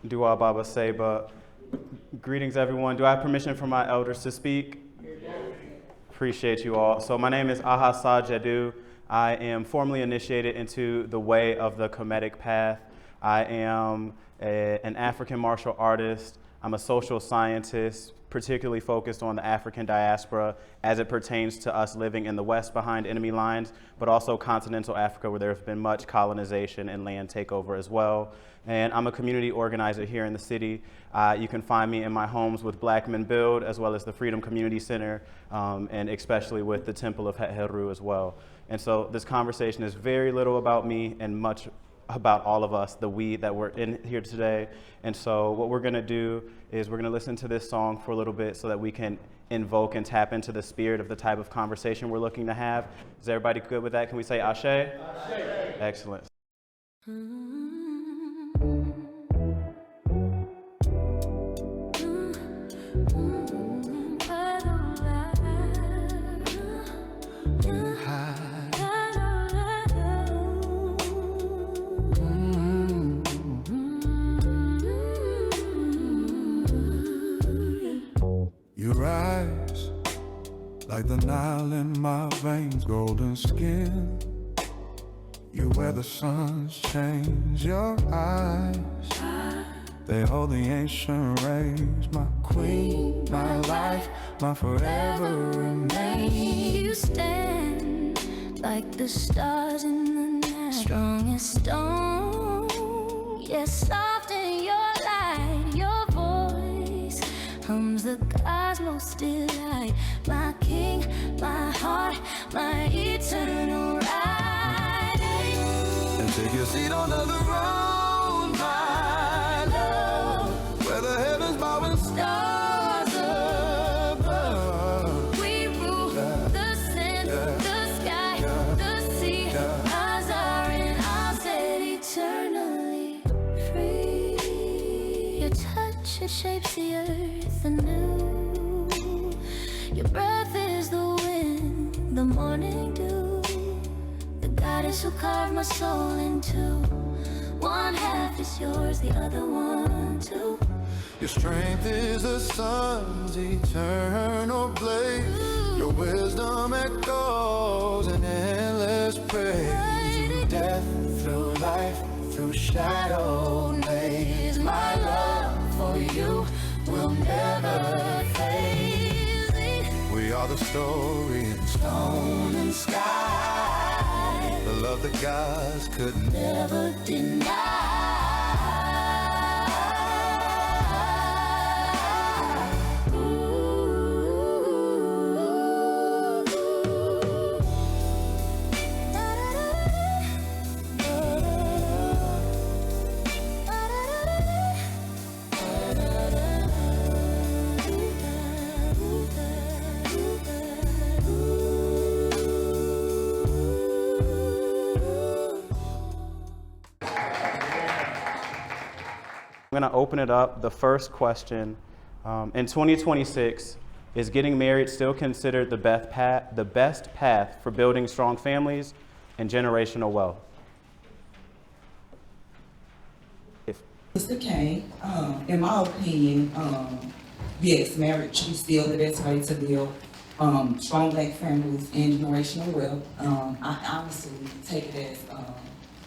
Dua Baba-Seba. Greetings, everyone. Do I have permission from my elders to speak? Appreciate you all. So my name is Ahasa Jadu. I am formally initiated into the way of the Kemetic path. I am an African martial artist. I'm a social scientist, particularly focused on the African diaspora as it pertains to us living in the West behind enemy lines, but also continental Africa, where there has been much colonization and land takeover as well. And I'm a community organizer here in the city. You can find me in my homes with Black Men Build, as well as the Freedom Community Center, and especially with the Temple of HetHeru as well. And so this conversation is very little about me and much about all of us, the we that were in here today. And so what we're gonna do is we're gonna listen to this song for a little bit so that we can invoke and tap into the spirit of the type of conversation we're looking to have. Is everybody good with that? Can we say Ashe? Ashe. Excellent. You rise like the Nile in my veins, golden skin. You wear the sun's change, your eyes, they hold the ancient rays. My queen, my life, my forever remain. You stand like the stars in the night, strong as stone, yes, soft in your light. Your voice hums the cosmos delight. My king, my heart, my eternal right. And take your seat on the throne, my love, where the heavens bow and stars above. We rule the sun, the sky, the sea. Ours are and I'll set eternally free. Your touch, it shapes the earth anew. Your breath is the wind, the morning dew. The goddess who carved my soul in two. One half is yours, the other one too. Your strength is the sun's eternal blaze. Your wisdom echoes in endless praise. Through death, through life, through shadow days, my love for you will never fade. We are the story in stone and sky, the love that gods could never deny. I'm going to open it up. The first question, in 2026, is getting married still considered the best path for building strong families and generational wealth? Mr. Kane, in my opinion, yes, marriage is still the best way to build strong Black families and generational wealth. I honestly take it as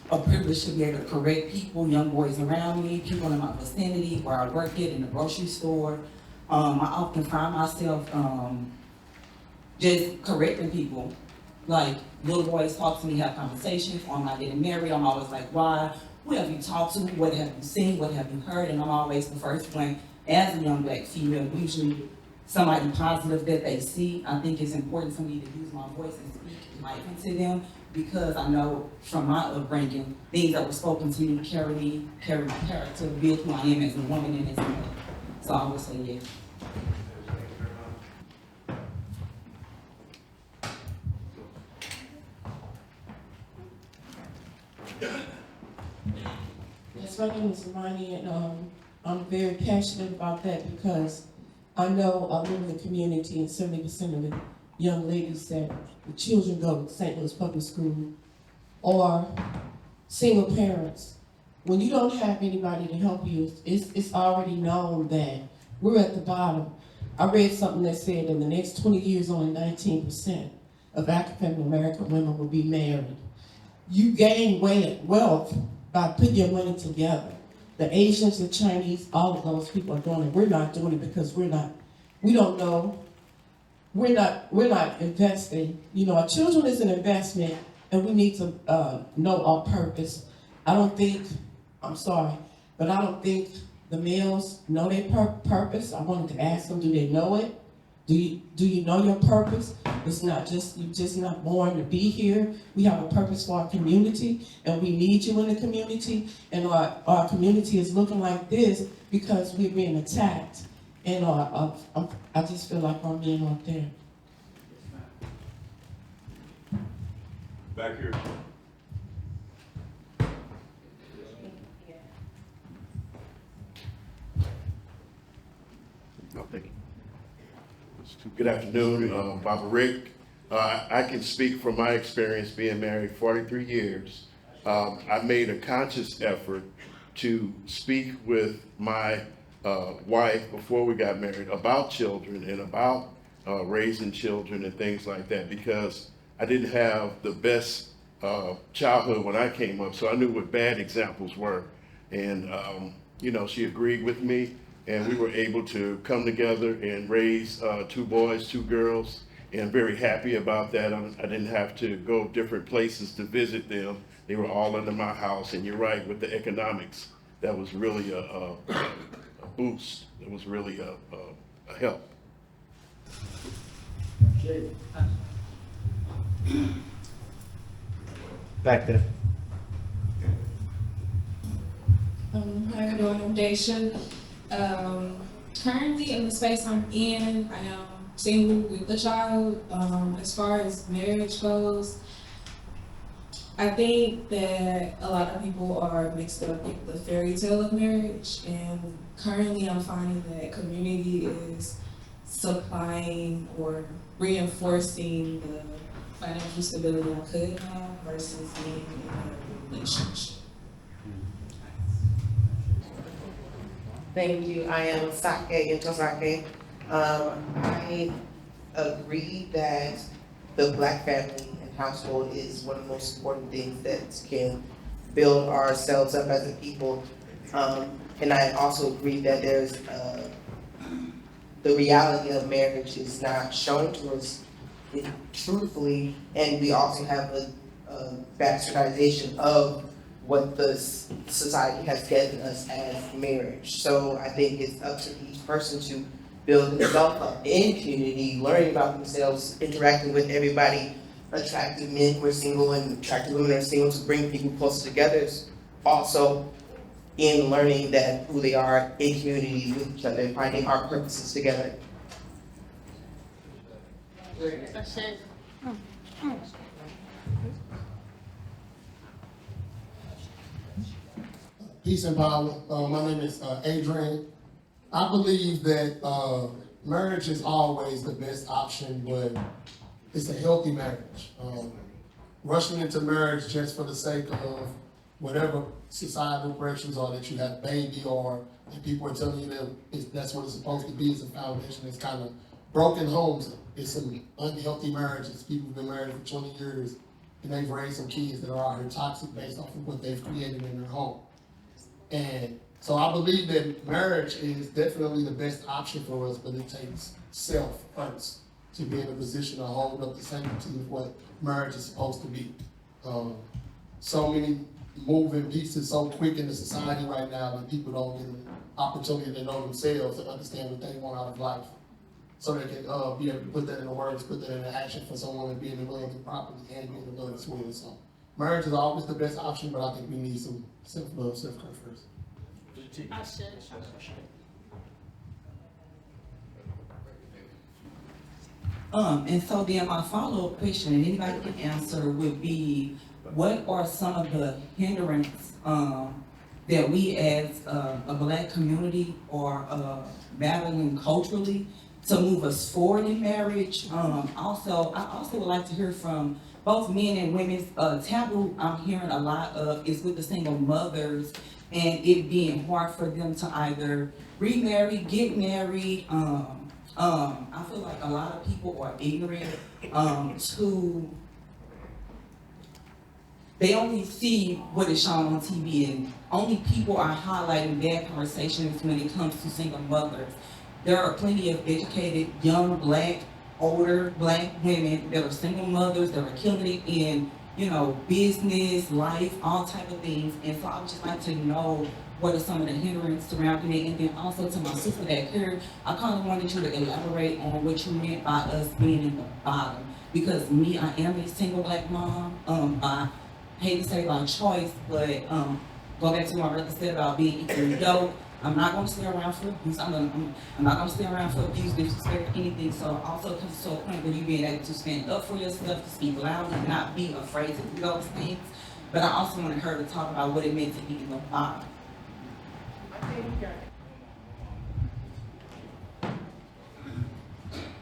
a privilege to be able to correct people, young boys around me, people in my vicinity, where I work at, in the grocery store. I often find myself just correcting people. Like, little boys talk to me, have conversations, or I'm not getting married. I'm always like, why? Who have you talked to? What have you seen? What have you heard? And I'm always the first one, as a young Black female, usually somebody positive that they see. I think it's important for me to use my voice and speak life into them, because I know from my upbringing, things that were spoken to me carry my character, build who I am as a woman and as a mother. So I would say yes. Yes, my name is Amari, and I'm very passionate about that because I know I live in the community, and 70% of the young ladies that the children go to St. Louis Public School or single parents when you don't have anybody to help you, it's already known that we're at the bottom. I read something that said in the next 20 years, only 19% of African American women will be married. You gain wealth by putting your money together. The Asians, the Chinese, all of those people are doing it. We're not doing it because we don't know. We're not investing. You know, our children is an investment, and we need to know our purpose. I'm sorry, but I don't think the males know their purpose. I wanted to ask them, do they know it? Do you know your purpose? It's not just, you're just not born to be here. We have a purpose for our community, and we need you in the community. And our community is looking like this because we're being attacked. And I just feel like our men aren't there. Back here. Good afternoon, Baba Rick. I can speak from my experience being married 43 years. I made a conscious effort to speak with my wife before we got married about children and about raising children and things like that, because I didn't have the best childhood when I came up, so I knew what bad examples were. And you know, she agreed with me, and we were able to come together and raise 2 boys, 2 girls, and very happy about that. I didn't have to go different places to visit them. They were all under my house, and you're right, with the economics, that was really a boost. It was really a help. Back there. How you doing? I'm Daisha. Currently in the space I'm in, I am single with a child. As far as marriage goes, I think that a lot of people are mixed up with the fairy tale of marriage, and currently I'm finding that community is supplying or reinforcing the financial stability I could have versus being in a relationship. Thank you. I am Sake Yotosake. I agree that the Black family and household is one of the most important things that can build ourselves up as a people. And I also agree that there's the reality of marriage is not shown to us truthfully, and we also have a bastardization of what the society has given us as marriage. So I think it's up to each person to build themselves up in community, learning about themselves, interacting with everybody, attractive men who are single and attractive women who are single, to bring people closer together. Also in learning that who they are in community with each other and finding our purposes together. Peace and power. My name is Adrian. I believe that marriage is always the best option, but it's a healthy marriage. Rushing into marriage just for the sake of whatever societal pressures are, that you have a baby, or that people are telling you that that's what it's supposed to be, is a foundation. It's kind of broken homes. It's some unhealthy marriages. People have been married for 20 years and they've raised some kids that are out here toxic based off of what they've created in their home. And so I believe that marriage is definitely the best option for us, but it takes self first to be in a position to hold up the sanctity of what marriage is supposed to be. So many moving pieces so quick in the society right now that people don't get an opportunity to know themselves and understand what they want out of life. So they can be able to put that into words, put that into action for someone and be in love and properly and be in love as well. So marriage is always the best option, but I think we need some self-love, self-care first. And so then my follow-up question, and anybody can answer, would be, what are some of the hindrances that we as a Black community are battling culturally to move us forward in marriage? I also would like to hear from both men and women's taboo I'm hearing a lot of is with the single mothers and it being hard for them to either remarry, get married. I feel like a lot of people are ignorant to, they only see what is shown on TV, and only people are highlighting bad conversations when it comes to single mothers. There are plenty of educated, young, black, older black women that are single mothers that are killing it in, you know, business, life, all type of things. And so I would just like to know what are some of the hindrances surrounding it. And then also to my sister that here, I kind of wanted you to elaborate on what you meant by us being in the bottom. Because me, I am a single black mom, I hate to say by choice, but go back to what my brother said about being equally yoked. I'm not going to stay around for abuse. I'm not going to stay around for abuse, disrespect, anything. So also comes to a point where you being able to stand up for yourself, to speak loud, and not be afraid to do those things. But I also wanted her to talk about what it meant to be in the bottom.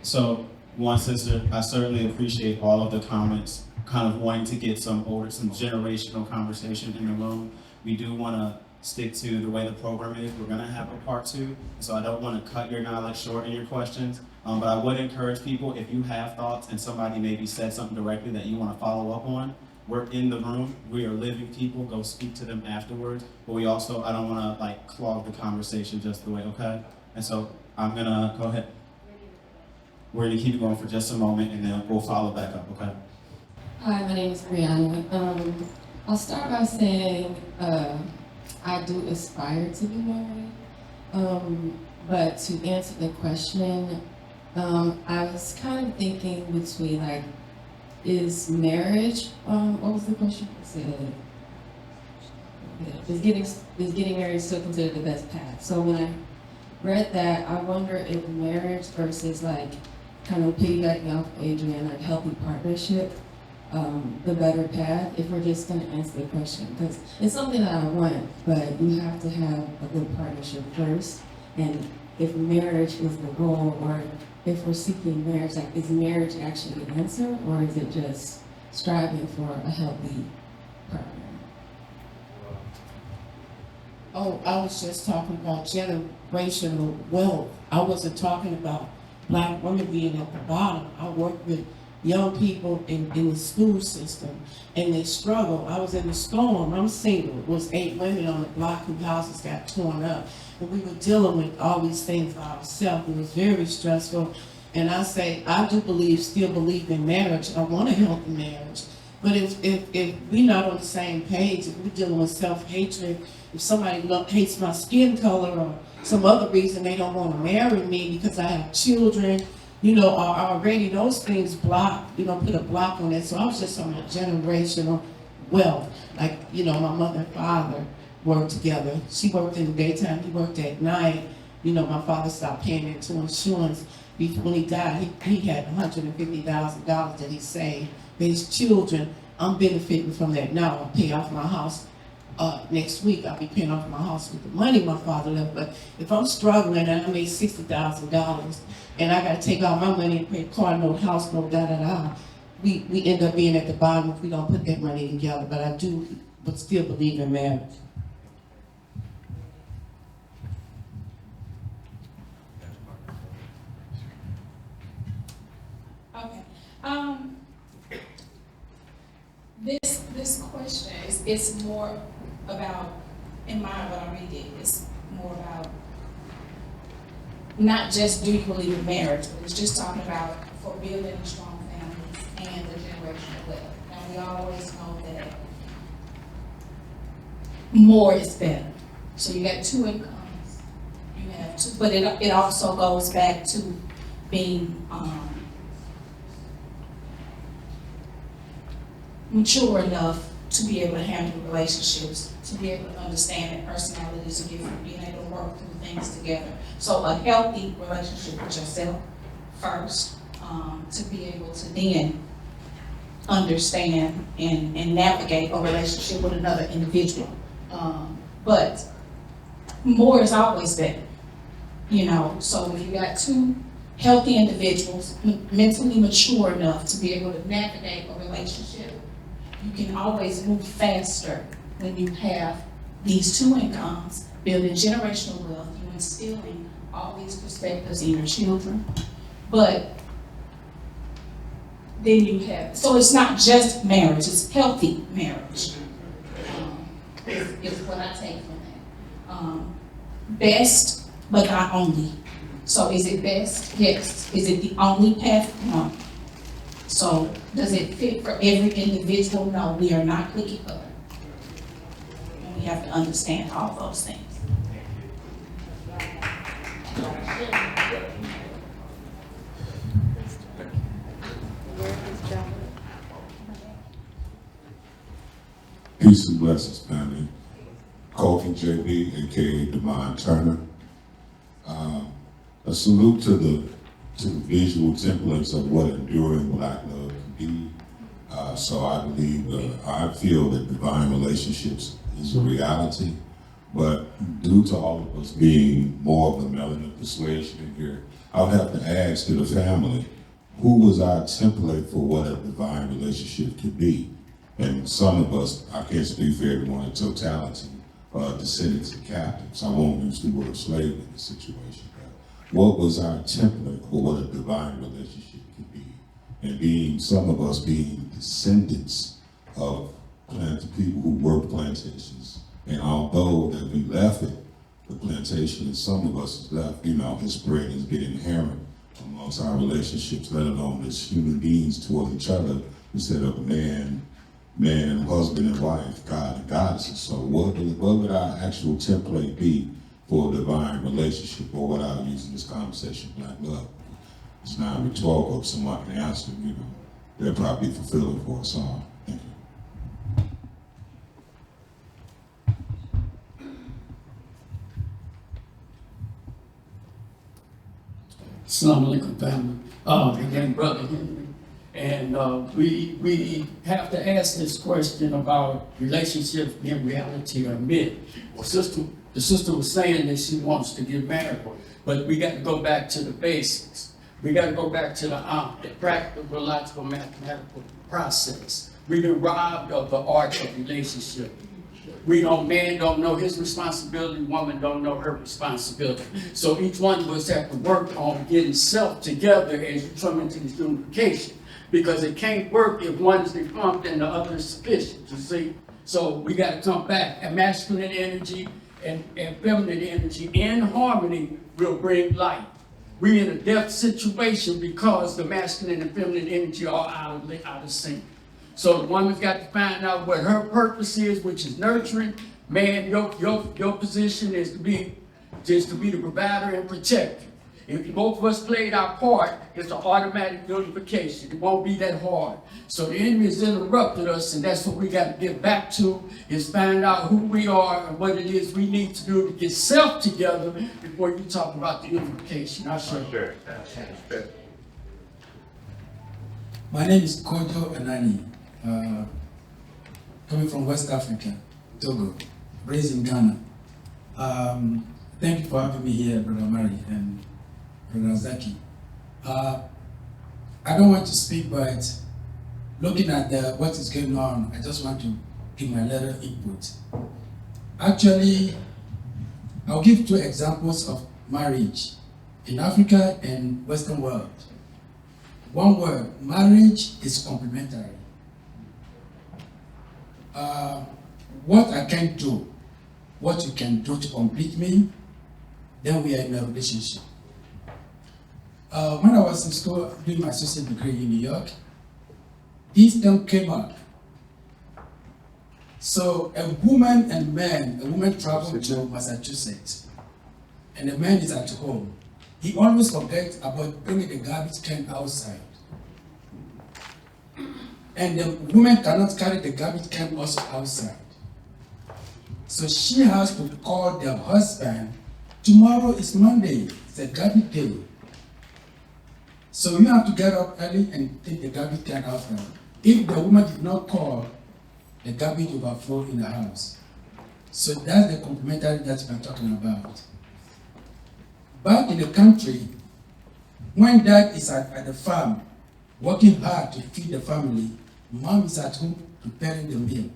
So, one sister, I certainly appreciate all of the comments, kind of wanting to get some generational conversation in the room. We do want to stick to the way the program is. We're going to have a part 2, so I don't want to cut your knowledge short in your questions. But I would encourage people, if you have thoughts and somebody maybe said something directly that you want to follow up on, we're in the room. We are living people. Go speak to them afterwards. But we also, I don't want to like clog the conversation just the way, okay? And so I'm going to go ahead. We're going to keep it going for just a moment, and then we'll follow back up, okay? Hi, my name is Brianna. I'll start by saying I do aspire to be married, but to answer the question, I was kind of thinking between like, is marriage, what was the question? Is getting married still considered the best path? So when I read that, I wonder if marriage versus like, kind of piggybacking off Adrian, like healthy partnership, the better path, if we're just going to answer the question. Because it's something that I want, but you have to have a good partnership first. And if marriage is the goal, or if we're seeking marriage, like is marriage actually the answer, or is it just striving for a healthy partner? Oh, I was just talking about generational wealth. I wasn't talking about black women being at the bottom. I work with young people in the school system, and they struggle. I was in the storm. I'm single. It was 8 women on the block whose houses got torn up. And we were dealing with all these things by ourselves. It was very stressful. And I say, I do still believe in marriage. I want a healthy marriage. But if we're not on the same page, if we're dealing with self-hatred, if somebody hates my skin color or some other reason they don't want to marry me because I have children, you know, are already those things block, you know, put a block on it. So I was just on a generational wealth. Like, you know, my mother and father worked together. She worked in the daytime, he worked at night. You know, my father stopped paying into insurance. When he died, he had $150,000 that he saved for his children. I'm benefiting from that now. I'll pay off my house. Next week, I'll be paying off my house with the money my father left. But if I'm struggling and I made $60,000 and I got to take all my money and pay car note, house note, we end up being at the bottom if we don't put that money together. But I do, but still believe in marriage. Okay. This question is more about, in my what I read it, it's more about not just do you believe in marriage, but it's just talking about for building strong families and the generational wealth. And we always know that more is better. So you got 2 incomes, you have 2, but it also goes back to being mature enough to be able to handle relationships, to be able to understand that personalities are different, being able to work through things together. So a healthy relationship with yourself first, to be able to then understand and navigate a relationship with another individual. But more is always better, you know. So if you got 2 healthy individuals, mentally mature enough to be able to navigate a relationship, you can always move faster when you have these two incomes, building generational wealth, you instilling all these perspectives in your children. But then you have, so it's not just marriage, it's healthy marriage. Is what I take from that. Best, but not only. So is it best? Yes. Is it the only path? No. So does it fit for every individual? No, we are not cookie cutter. And we have to understand all those things. Peace and blessings, family. Kofi JB, aka Devon Turner. A salute to the visual templates of what enduring Black love can be. So I believe, I feel that divine relationships is a reality, but due to all of us being more of the melanin persuasion in here, I would have to ask to the family, who was our template for what a divine relationship could be? And some of us, I can't speak for everyone in totality, descendants of captives. I won't use the word slave in this situation. But what was our template for what a divine relationship could be? And being, some of us being descendants of people who worked plantations. And although that we left it, the plantation, and some of us left, his spread has been inherent amongst our relationships, let alone as human beings toward each other, instead of man, husband and wife, God and goddesses. So what would our actual template be for a divine relationship, or what I would use in this conversation, Black love? It's not rhetorical. If someone can answer, they'll probably be fulfilling for us all. Thank you. Assalamu alaikum, family. Again, Brother Henry. And we have to ask this question about relationships being reality or myth. The sister was saying that she wants to get married, but we got to go back to the basics. We got to go back to the practical, logical, mathematical process. We've been robbed of the art of relationship. Man don't know his responsibility, woman don't know her responsibility. So each one of us have to work on getting self together as you come into this unification. Because it can't work if one is defunct and the other is sufficient, you see? So we got to come back. And masculine energy and feminine energy in harmony will bring light. We're in a death situation because the masculine and feminine energy are out of sync. So the woman's got to find out what her purpose is, which is nurturing. Man, your position is to be the provider and protector. If both of us played our part, it's an automatic unification. It won't be that hard. So the enemy has interrupted us, and that's what we got to get back to, is find out who we are and what it is we need to do to get self together before you talk about the unification. I'll show you. My name is Kojo Anani, coming from West Africa, Togo, raised in Ghana. Thank you for having me here, Brother Amari and Brother Zaki. I don't want to speak, but looking at what is going on, I just want to give my little input. Actually, I'll give two examples of marriage in Africa and Western world. One word, marriage is complementary. What I can do, what you can do to complete me, then we are in a relationship. When I was in school doing my associate degree in New York, this term came up. So a woman traveled to Massachusetts, and the man is at home. He always forgets about bringing the garbage can outside. And the woman cannot carry the garbage can also outside. So she has to call the husband. Tomorrow is Monday, it's a garbage day. So you have to get up early and take the garbage can outside. If the woman did not call, the garbage overflow in the house. So that's the complementary that we're talking about. Back in the country, when dad is at the farm, working hard to feed the family, mom is at home preparing the meal.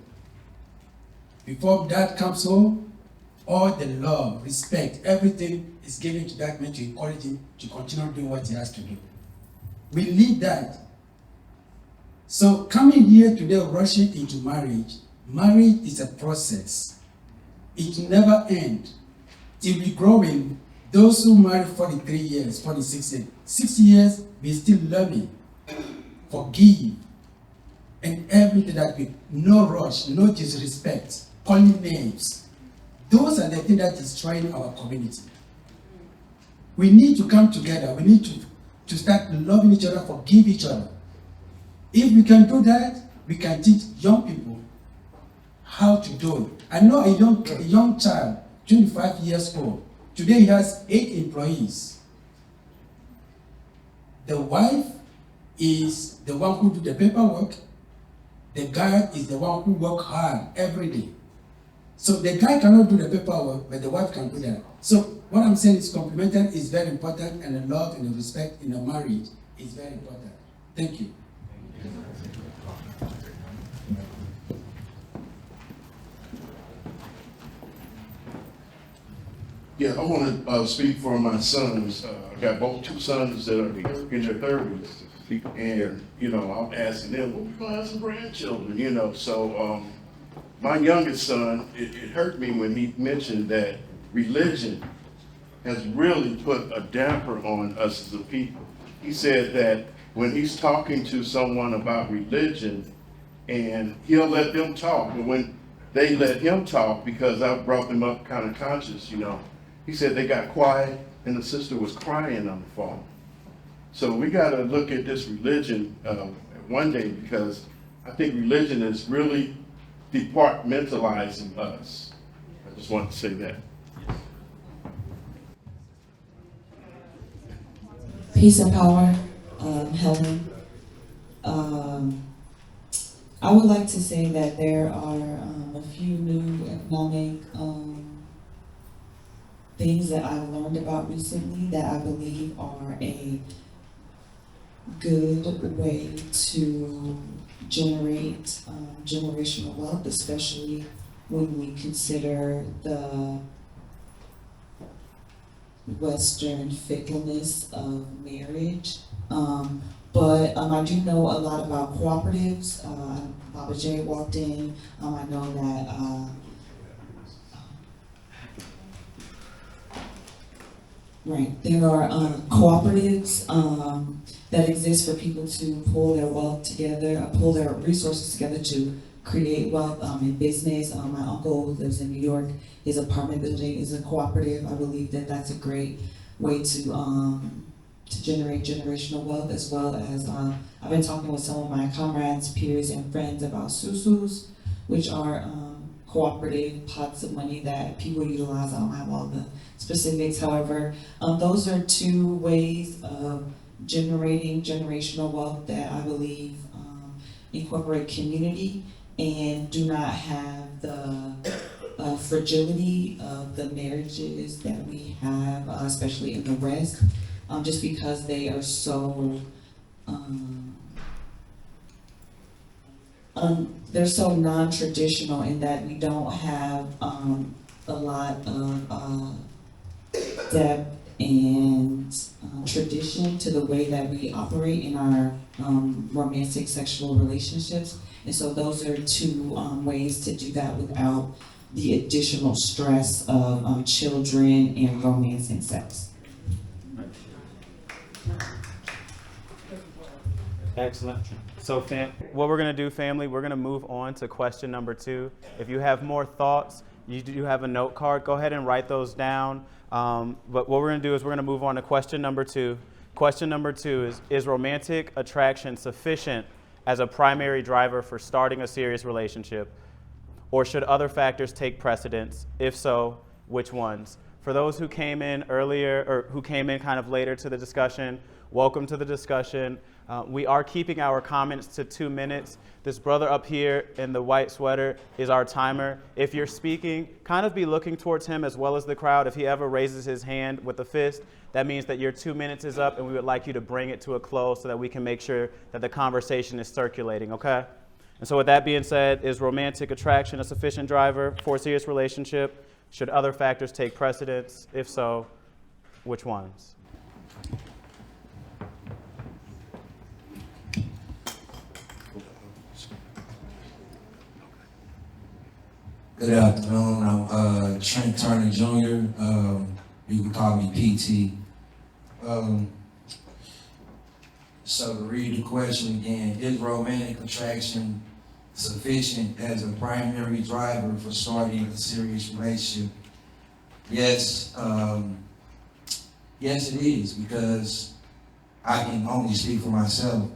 Before dad comes home, all the love, respect, everything is given to that man to encourage him to continue doing what he has to do. We need that. So coming here today, rushing into marriage is a process. It will never end. It will be growing. Those who marry 43 years, 46 years, 60 years, we still learning. Forgive. And everything that we, no rush, no disrespect, calling names. Those are the things that is destroying our community. We need to come together. We need to start loving each other, forgive each other. If we can do that, we can teach young people how to do it. I know a young child, 25 years old. Today he has 8 employees. The wife is the one who do the paperwork. The guy is the one who work hard every day. So the guy cannot do the paperwork, but the wife can do that. So what I'm saying is complementary is very important, and the love and the respect in a marriage is very important. Thank you. Yeah, I want to speak for my sons. I got both 2 sons that are in their 30s. And, I'm asking them, well, we're going to have some grandchildren, So my youngest son, it hurt me when he mentioned that religion has really put a damper on us as a people. He said that when he's talking to someone about religion, and he'll let them talk, but when they let him talk, because I brought them up kind of conscious, he said they got quiet and the sister was crying on the phone. So we got to look at this religion one day, because I think religion is really departmentalizing us. I just want to say that. Peace and power, Helen. I would like to say that there are a few new economic things that I've learned about recently that I believe are a good way to generate generational wealth, especially when we consider the Western fickleness of marriage. But I do know a lot about cooperatives. Baba J walked in. I know that there are cooperatives that exist for people to pull their wealth together, pull their resources together to create wealth in business. My uncle who lives in New York, his apartment building is a cooperative. I believe that that's a great way to generate generational wealth, as well as I've been talking with some of my comrades, peers, and friends about susus, which are cooperative pots of money that people utilize. I don't have all the specifics, however, those are 2 ways of generating generational wealth that I believe incorporate community and do not have the fragility of the marriages that we have, especially in the West, just because they are so they're so non-traditional in that we don't have a lot of depth and tradition to the way that we operate in our romantic sexual relationships. And so those are 2 ways to do that without the additional stress of children and romance and sex. Excellent. So what we're going to do, family, we're going to move on to question number 2. If you have more thoughts, you do have a note card, go ahead and write those down. But what we're going to do is we're going to move on to question number 2. Question number 2 is romantic attraction sufficient as a primary driver for starting a serious relationship? Or should other factors take precedence? If so, which ones? For those who came in earlier, or who came in kind of later to the discussion, welcome to the discussion. We are keeping our comments to 2 minutes. This brother up here in the white sweater is our timer. If you're speaking, kind of be looking towards him as well as the crowd. If he ever raises his hand with a fist, that means that your 2 minutes is up, and we would like you to bring it to a close so that we can make sure that the conversation is circulating, okay? And so with that being said, is romantic attraction a sufficient driver for a serious relationship? Should other factors take precedence? If so, which ones? Good afternoon. I'm Trent Turner Jr. You can call me PT. So to read the question again, is romantic attraction sufficient as a primary driver for starting a serious relationship? Yes, yes it is, because I can only speak for myself.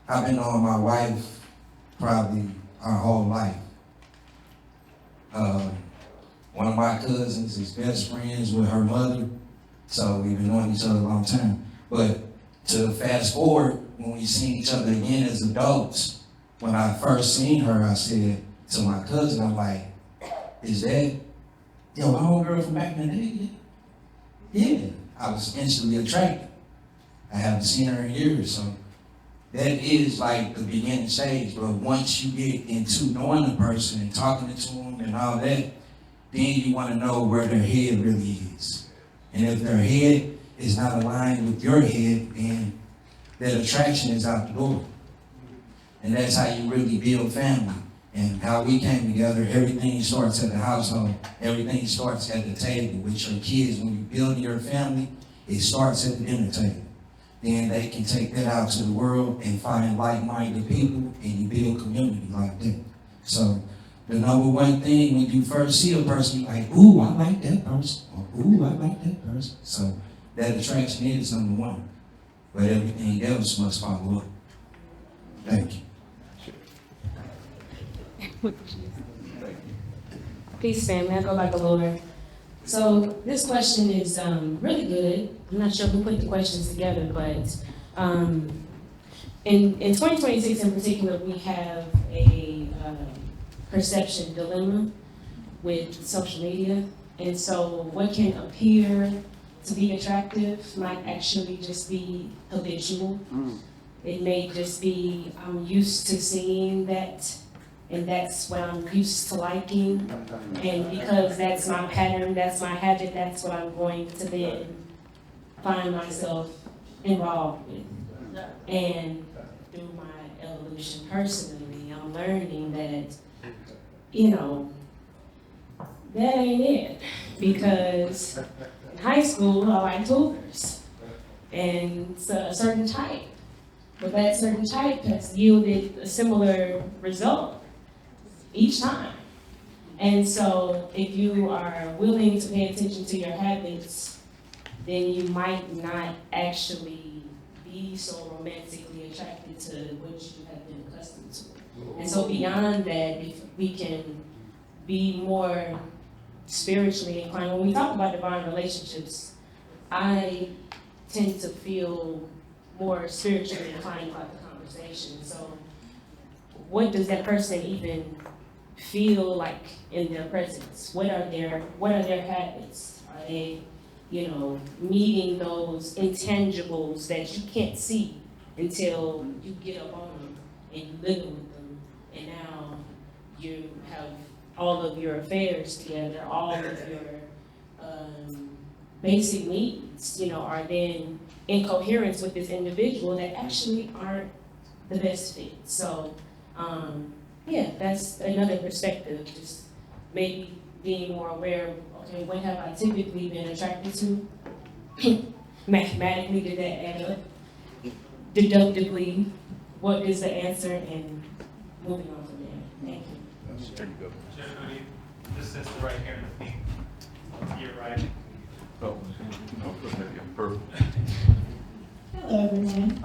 I've been on my wife probably our whole life. One of my cousins is best friends with her mother, so we've been knowing each other a long time. But to fast forward, when we seen each other again as adults, when I first seen her, I said to my cousin, I'm like, is that your homegirl from back in the day? Yeah, I was instantly attracted. I haven't seen her in years, so that is like the beginning stage. But once you get into knowing the person and talking to them and all that, then you want to know where their head really is. And if their head is not aligned with your head, then that attraction is out the door. And that's how you really build family. And how we came together, everything starts at the household. Everything starts at the table with your kids. When you build your family, it starts at the dinner table. Then they can take that out to the world and find like-minded people, and you build community like that. So the number one thing when you first see a person, you're like, ooh, I like that person, or ooh, I like that person. So that attraction is number one. But everything else must follow up. Thank you. Peace, family. I'll go back a little bit. So this question is really good. I'm not sure who put the questions together, but in 2026 in particular, we have a perception dilemma with social media. And so what can appear to be attractive might actually just be habitual. It may just be, I'm used to seeing that, and that's what I'm used to liking. And because that's my pattern, that's my habit, that's what I'm going to then find myself involved with. And through my evolution personally, I'm learning that, you know, that ain't it. Because in high school, I liked hookers and a certain type. But that certain type has yielded a similar result each time. And so if you are willing to pay attention to your habits, then you might not actually be so romantically attracted to what you have been accustomed to. And so beyond that, if we can be more spiritually inclined, when we talk about divine relationships, I tend to feel more spiritually inclined about the conversation. So what does that person even feel like in their presence? What are their habits? Are they, you know, meeting those intangibles that you can't see until you get up on them and you live with them, and now you have all of your affairs together, all of your basic needs, you know, are then in coherence with this individual that actually aren't the best fit. So, yeah, that's another perspective, just maybe being more aware of, okay, what have I typically been attracted to? Mathematically, did that add up? Deductively, what is the answer? And moving on from there. Thank you. There you go. This is the right here in the feet. You're right. Oh, perfect. Hello, everyone.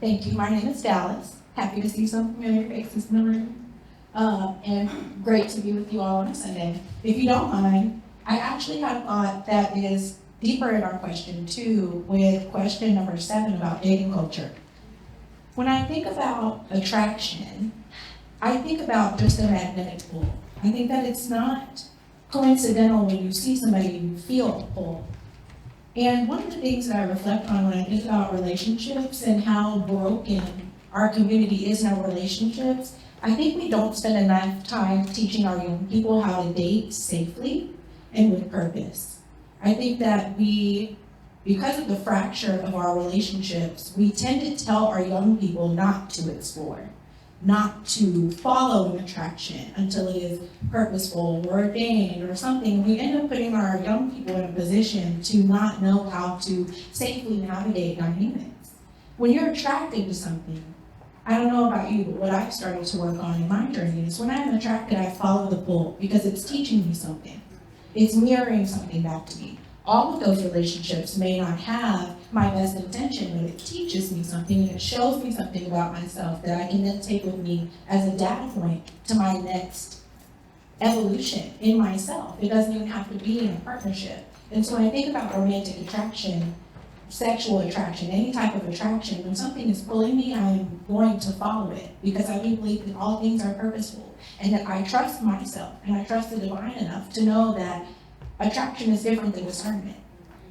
Thank you. My name is Dallas. Happy to see some familiar faces in the room. And great to be with you all on a Sunday. If you don't mind, I actually had a thought that is deeper in our question too, with question number 7 about dating culture. When I think about attraction, I think about just a magnetic pull. I think that it's not coincidental when you see somebody and you feel a pull. And one of the things that I reflect on when I think about relationships and how broken our community is in our relationships, I think we don't spend enough time teaching our young people how to date safely and with purpose. I think that because of the fracture of our relationships, we tend to tell our young people not to explore, not to follow an attraction until it is purposeful or ordained or something. We end up putting our young people in a position to not know how to safely navigate dynamics. When you're attracted to something, I don't know about you, but what I've started to work on in my journey is when I'm attracted, I follow the pull because it's teaching me something. It's mirroring something back to me. All of those relationships may not have my best intention, but it teaches me something and it shows me something about myself that I can then take with me as a data point to my next evolution in myself. It doesn't even have to be in a partnership. And so when I think about romantic attraction, sexual attraction, any type of attraction, when something is pulling me, I'm going to follow it because I do believe that all things are purposeful and that I trust myself and I trust the divine enough to know that attraction is different than discernment.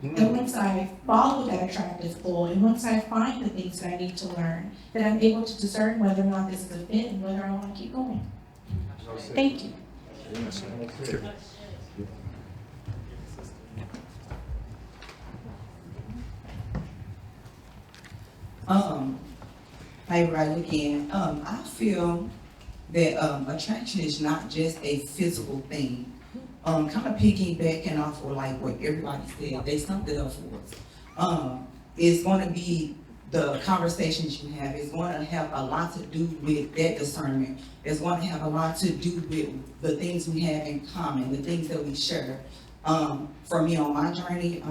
And once I follow that attractive pull, and once I find the things that I need to learn, then I'm able to discern whether or not this is a fit and whether I want to keep going. Thank you. Hi, everybody again. I feel that attraction is not just a physical thing. Kind of piggybacking off of like what everybody said, they summed it up for us. It's going to be the conversations you have. It's going to have a lot to do with that discernment. It's going to have a lot to do with the things we have in common, the things that we share. For me on my journey,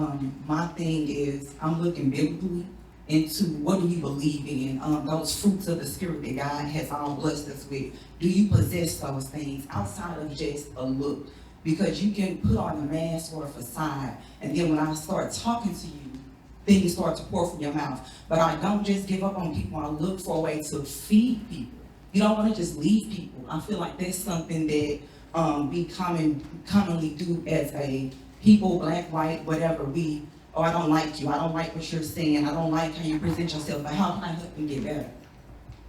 my thing is I'm looking biblically into what do you believe in, those fruits of the spirit that God has all blessed us with. Do you possess those things outside of just a look? Because you can put on a mask or a facade, and then when I start talking to you, things start to pour from your mouth. But I don't just give up on people. I look for a way to feed people. You don't want to just leave people. I feel like that's something that we commonly do as a people, black, white, whatever. I don't like you. I don't like what you're saying. I don't like how you present yourself. But how can I help you get better?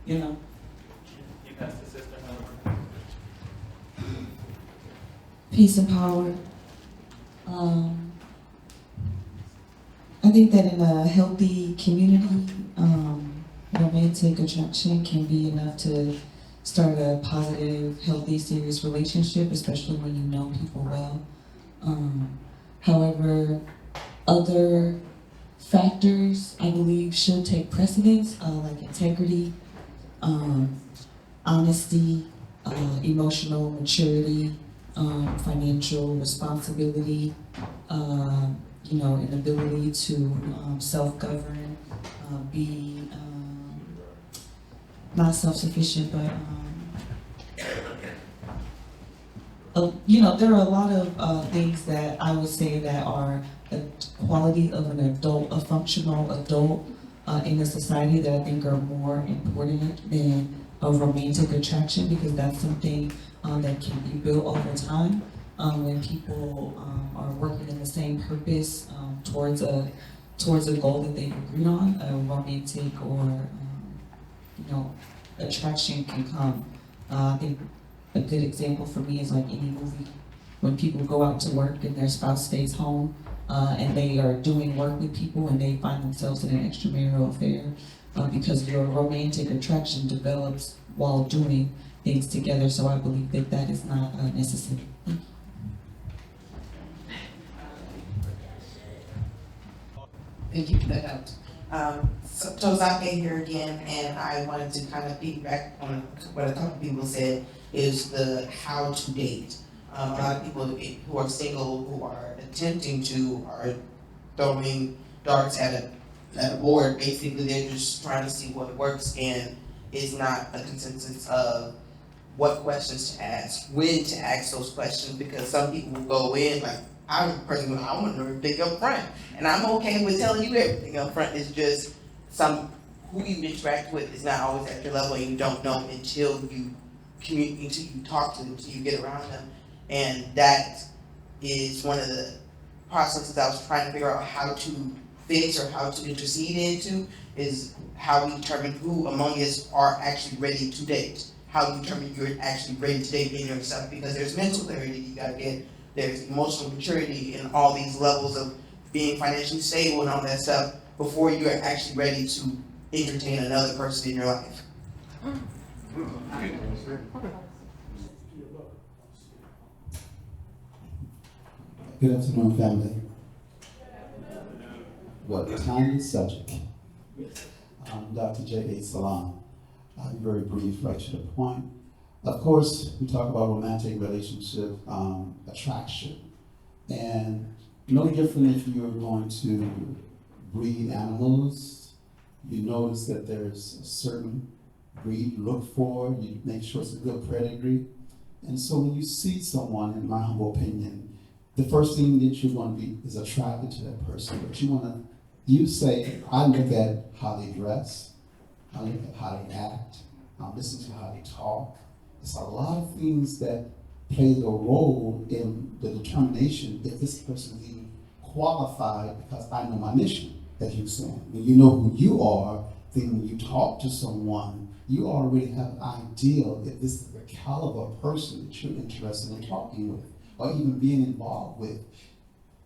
You know? You pass the sister. Peace and power. I think that in a healthy community, romantic attraction can be enough to start a positive, healthy, serious relationship, especially when you know people well. However, other factors, I believe, should take precedence, like integrity, honesty, emotional maturity, financial responsibility, an ability to self-govern, be not self-sufficient, but there are a lot of things that I would say that are a quality of an adult, a functional adult in a society that I think are more important than a romantic attraction, because that's something that can be built over time when people are working in the same purpose towards a goal that they've agreed on. A romantic or attraction can come. I think a good example for me is like any movie when people go out to work and their spouse stays home and they are doing work with people and they find themselves in an extramarital affair because your romantic attraction develops while doing things together. So I believe that that is not necessary. Thank you for that help. So Tozake here again, and I wanted to kind of piggyback on what a couple people said, is the how to date. A lot of people who are single, who are attempting to, are throwing darts at a board. Basically, they're just trying to see what works, and is not a consensus of what questions to ask, when to ask those questions, because some people will go in like, I'm a person, I want to know everything up front. And I'm okay with telling you everything up front. It's just who you interact with is not always at your level, and you don't know until you communicate, until you talk to them, until you get around them. And that is one of the processes I was trying to figure out how to fix or how to intercede into is how we determine who among us are actually ready to date. How you determine you're actually ready to date in yourself, because there's mental clarity you gotta get, there's emotional maturity, and all these levels of being financially stable and all that stuff before you're actually ready to entertain another person in your life. Good afternoon, family. What a timely subject. I'm Dr. J.A. Salam. I'll be very brief, right to the point. Of course, we talk about romantic relationship, attraction. And no different if you're going to breed animals. You notice that there's a certain breed you look for, you make sure it's a good pedigree. And so when you see someone, in my humble opinion, the first thing that you're going to be is attracted to that person. But you say, I look at how they dress, I look at how they act, I listen to how they talk. It's a lot of things that play a role in the determination if this person is even qualified, because I know my mission, as you said. When you know who you are, then when you talk to someone, you already have an idea if this is the caliber of person that you're interested in talking with, or even being involved with.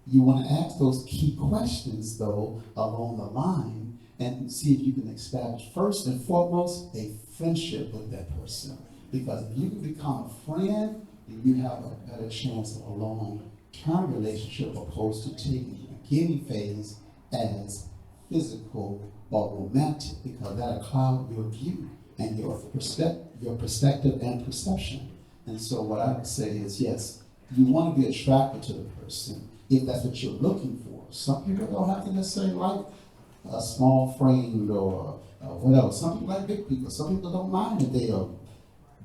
You want to ask those key questions, though, along the line, and see if you can establish, first and foremost, a friendship with that person. Because if you can become a friend, then you have a better chance of a long-term relationship, opposed to taking the beginning phase as physical or romantic, because that'll cloud your view and your perspective and perception. And so what I would say is, yes, you want to be attracted to the person if that's what you're looking for. Some people don't have to necessarily like a small framed or whatever. Some people like big people. Some people don't mind if they are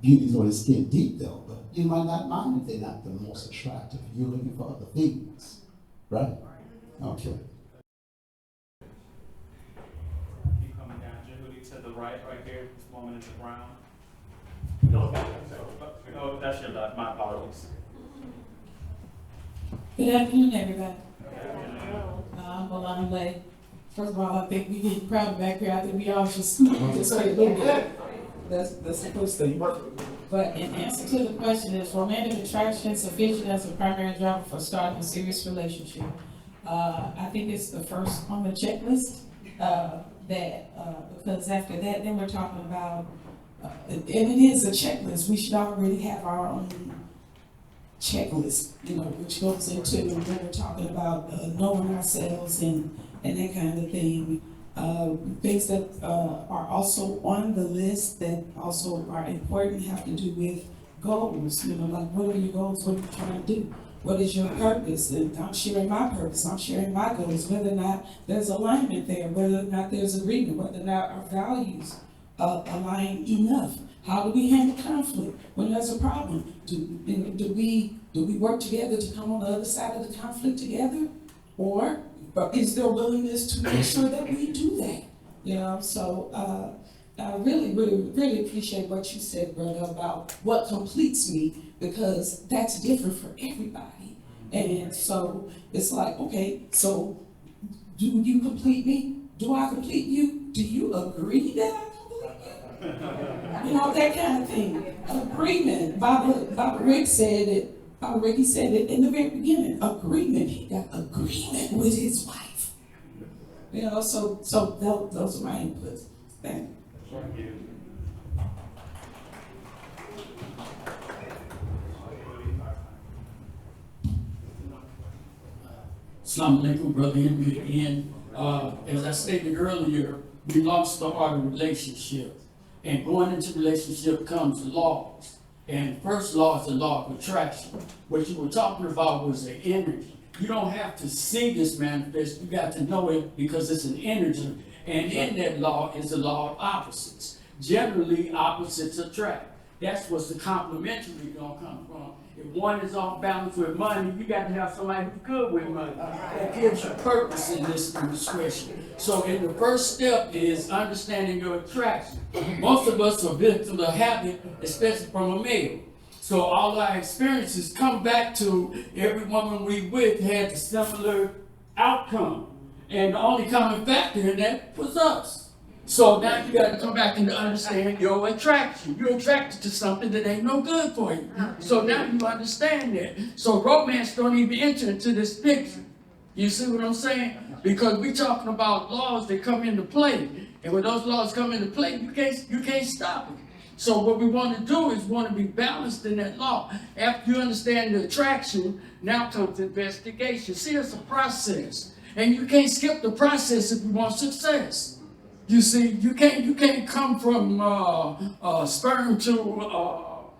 beauties on the skin deep though, but you might not mind if they're not the most attractive. You're looking for other things, right? Okay. Keep coming down, Jehudi, to the right here, this woman in the brown. No, that's your left, my apologies. Good afternoon, everybody. I'm Bolani Lay. First of all, I think we get proud back here. I think we all just say a little bit. That's the first thing. But in answer to the question, is romantic attraction sufficient as a primary driver for starting a serious relationship? I think it's the first on the checklist. Because after that, then we're talking about, and it is a checklist. We should already have our own checklist, which goes into when we're talking about knowing ourselves and that kind of thing. Things that are also on the list that also are important have to do with goals. Like, what are your goals? What are you trying to do? What is your purpose? And I'm sharing my purpose. I'm sharing my goals. Whether or not there's alignment there, whether or not there's agreement, whether or not our values align enough. How do we handle conflict when there's a problem? Do we work together to come on the other side of the conflict together? Or is there willingness to make sure that we do that? So I really appreciate what you said, brother, about what completes me, because that's different for everybody. And so it's like, okay, so do you complete me? Do I complete you? Do you agree that I complete you? That kind of thing. Agreement. Baba Rick said it. Baba Ricky said it in the very beginning. Agreement. He got agreement with his wife. So those are my inputs. Thank you. Assalamu alaikum, brother Henry again. As I stated earlier, we lost the art of relationship. And going into relationship comes laws. And the first law is the law of attraction. What you were talking about was the energy. You don't have to see this manifest, you got to know it because it's an energy. And in that law is the law of opposites. Generally, opposites attract. That's what's the complementary gonna come from. If one is off balance with money, you got to have somebody who's good with money. That gives you purpose in this discretion. So in the first step is understanding your attraction. Most of us are victims of habit, especially from a male. So all our experiences come back to every woman we with had a similar outcome. And the only common factor in that was us. So now you got to come back and understand your attraction. You're attracted to something that ain't no good for you. So now you understand that. So romance don't even enter into this picture. You see what I'm saying? Because we're talking about laws that come into play. And when those laws come into play, you can't stop it. So what we want to do is want to be balanced in that law. After you understand the attraction, now comes investigation. See, it's a process. And you can't skip the process if you want success. You see, you can't come from sperm to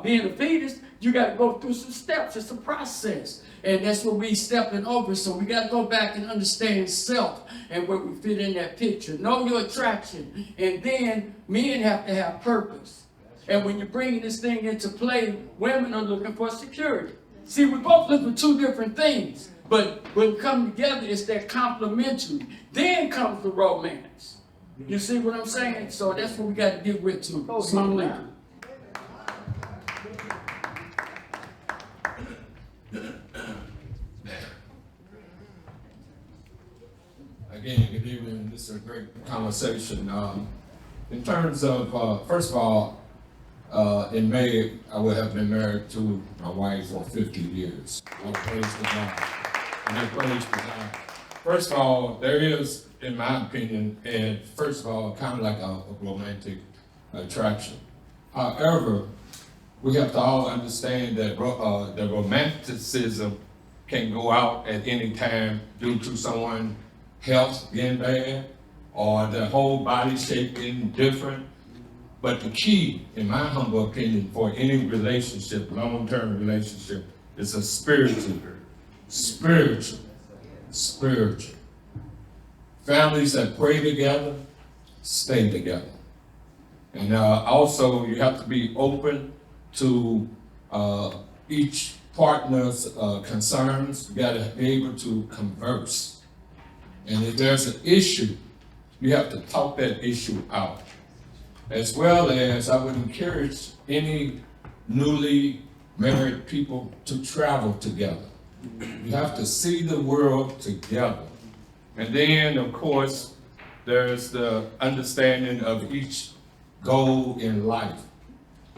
being a fetus. You got to go through some steps. It's a process. And that's what we stepping over. So we got to go back and understand self and where we fit in that picture. Know your attraction. And then men have to have purpose. And when you're bringing this thing into play, women are looking for security. See, we both look for two different things. But when we come together, it's that complementary. Then comes the romance. You see what I'm saying? So that's what we got to get with too. Slowly. Again, good evening. This is a great conversation. In terms of, first of all, in May, I would have been married to my wife for 50 years. I praise the God. And I praise the God. First of all, there is, in my opinion, and first of all, kind of like a romantic attraction. However, we have to all understand that the romanticism can go out at any time due to someone's health getting bad or the whole body shape getting different. But the key, in my humble opinion, for any relationship, long-term relationship, is a spiritual. Families that pray together, stay together. And also, you have to be open to each partner's concerns. You gotta be able to converse. And if there's an issue, you have to talk that issue out. As well as I would encourage any newly married people to travel together. You have to see the world together. And then, of course, there's the understanding of each goal in life.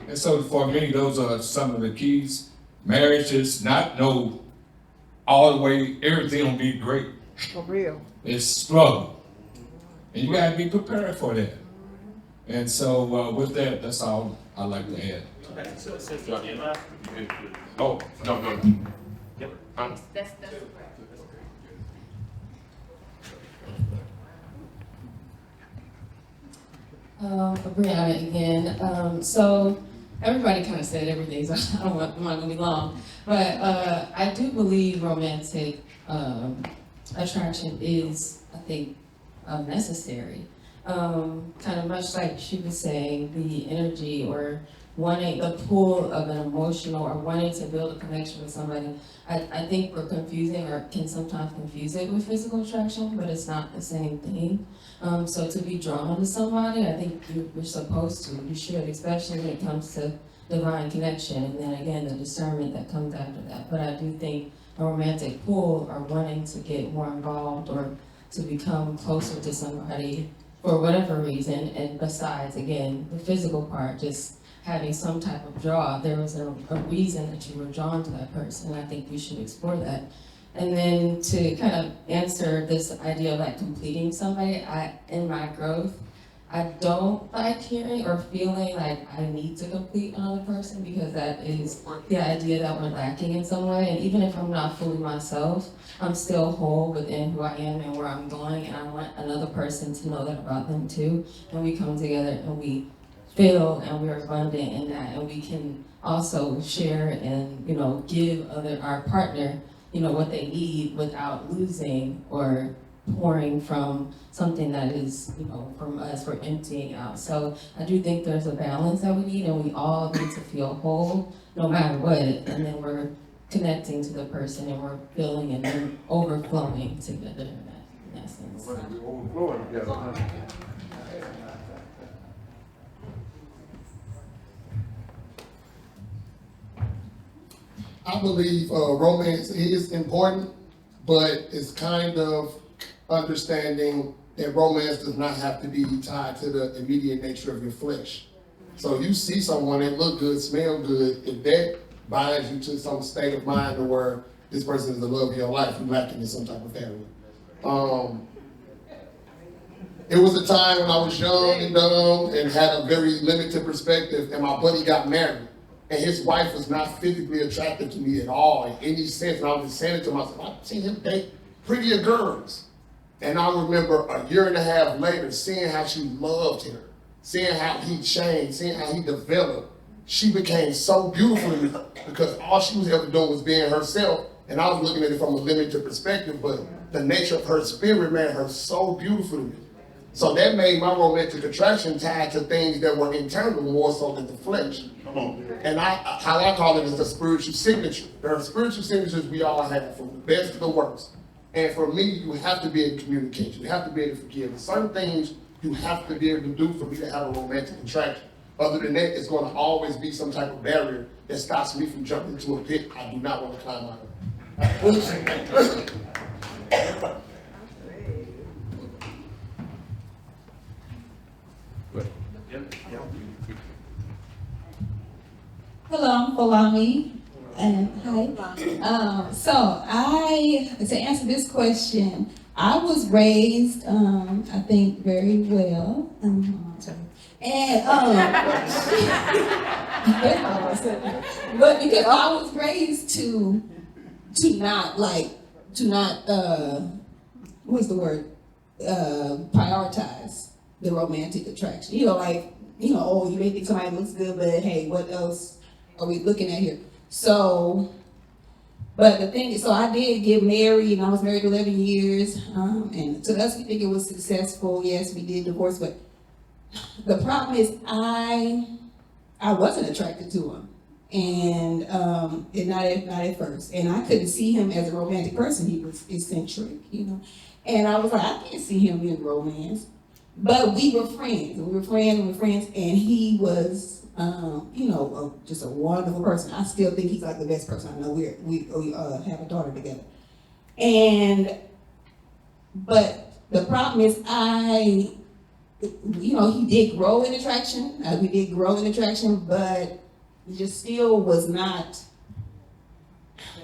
And so for me, those are some of the keys. Marriage is not no all the way, everything will be great. For real. It's struggle. And you gotta be prepared for that. And so with that, that's all I'd like to add. Oh, no. Yep. That's Brianna again. So everybody kind of said everything, so I'm not going to be long. But I do believe romantic attraction is, I think, necessary. Kind of much like she was saying, the energy or wanting the pull of an emotional or wanting to build a connection with somebody. I think we're confusing or can sometimes confuse it with physical attraction, but it's not the same thing. So to be drawn to somebody, I think you're supposed to, you should, especially when it comes to divine connection, and then again, the discernment that comes after that. But I do think a romantic pull or wanting to get more involved or to become closer to somebody for whatever reason, and besides, again, the physical part, just having some type of draw, there was a reason that you were drawn to that person. I think we should explore that. And then to kind of answer this idea of like completing somebody, in my growth, I don't like hearing or feeling like I need to complete another person, because that is the idea that we're lacking in some way. And even if I'm not fully myself, I'm still whole within who I am and where I'm going, and I want another person to know that about them too. And we come together and we feel and we're abundant in that, and we can also share and, give our partner, what they need without losing or pouring from something that is, from us, we're emptying out. So I do think there's a balance that we need, and we all need to feel whole no matter what, and then we're connecting to the person and we're filling and then overflowing together in that sense. We're overflowing together, huh? I believe romance is important, but it's kind of understanding that romance does not have to be tied to the immediate nature of your flesh. So if you see someone that look good, smell good, if that binds you to some state of mind to where this person is the love of your life, you're lacking in some type of area. It was a time when I was young and dumb and had a very limited perspective, and my buddy got married. And his wife was not physically attractive to me at all in any sense. And I was just saying it to myself, I've seen him date prettier girls. And I remember a year and a half later seeing how she loved him, seeing how he changed, seeing how he developed. She became so beautiful to me because all she was ever doing was being herself. And I was looking at it from a limited perspective, but the nature of her spirit made her so beautiful to me. So that made my romantic attraction tied to things that were internal more so than the flesh. Come on. And how I call it is the spiritual signature. There are spiritual signatures we all have, from the best to the worst. And for me, you have to be able to communicate. You have to be able to forgive. And certain things you have to be able to do for me to have a romantic attraction. Other than that, it's going to always be some type of barrier that stops me from jumping into a pit I do not want to climb out of. Hello, I'm Folami, and hi. To answer this question, I was raised, I think, very well. But because I was raised to not prioritize the romantic attraction. Oh, you may think somebody looks good, but hey, what else are we looking at here? So, but the thing is, so I did get married, and I was married 11 years, and to us, we think it was successful. Yes, we did divorce, but the problem is I wasn't attracted to him, and not at first, and I couldn't see him as a romantic person. He was eccentric, and I was like, I can't see him in romance. But we were friends, and he was, just a wonderful person. I still think he's like the best person I know. We have a daughter together. But the problem is he did grow in attraction. We did grow in attraction, but it just still was not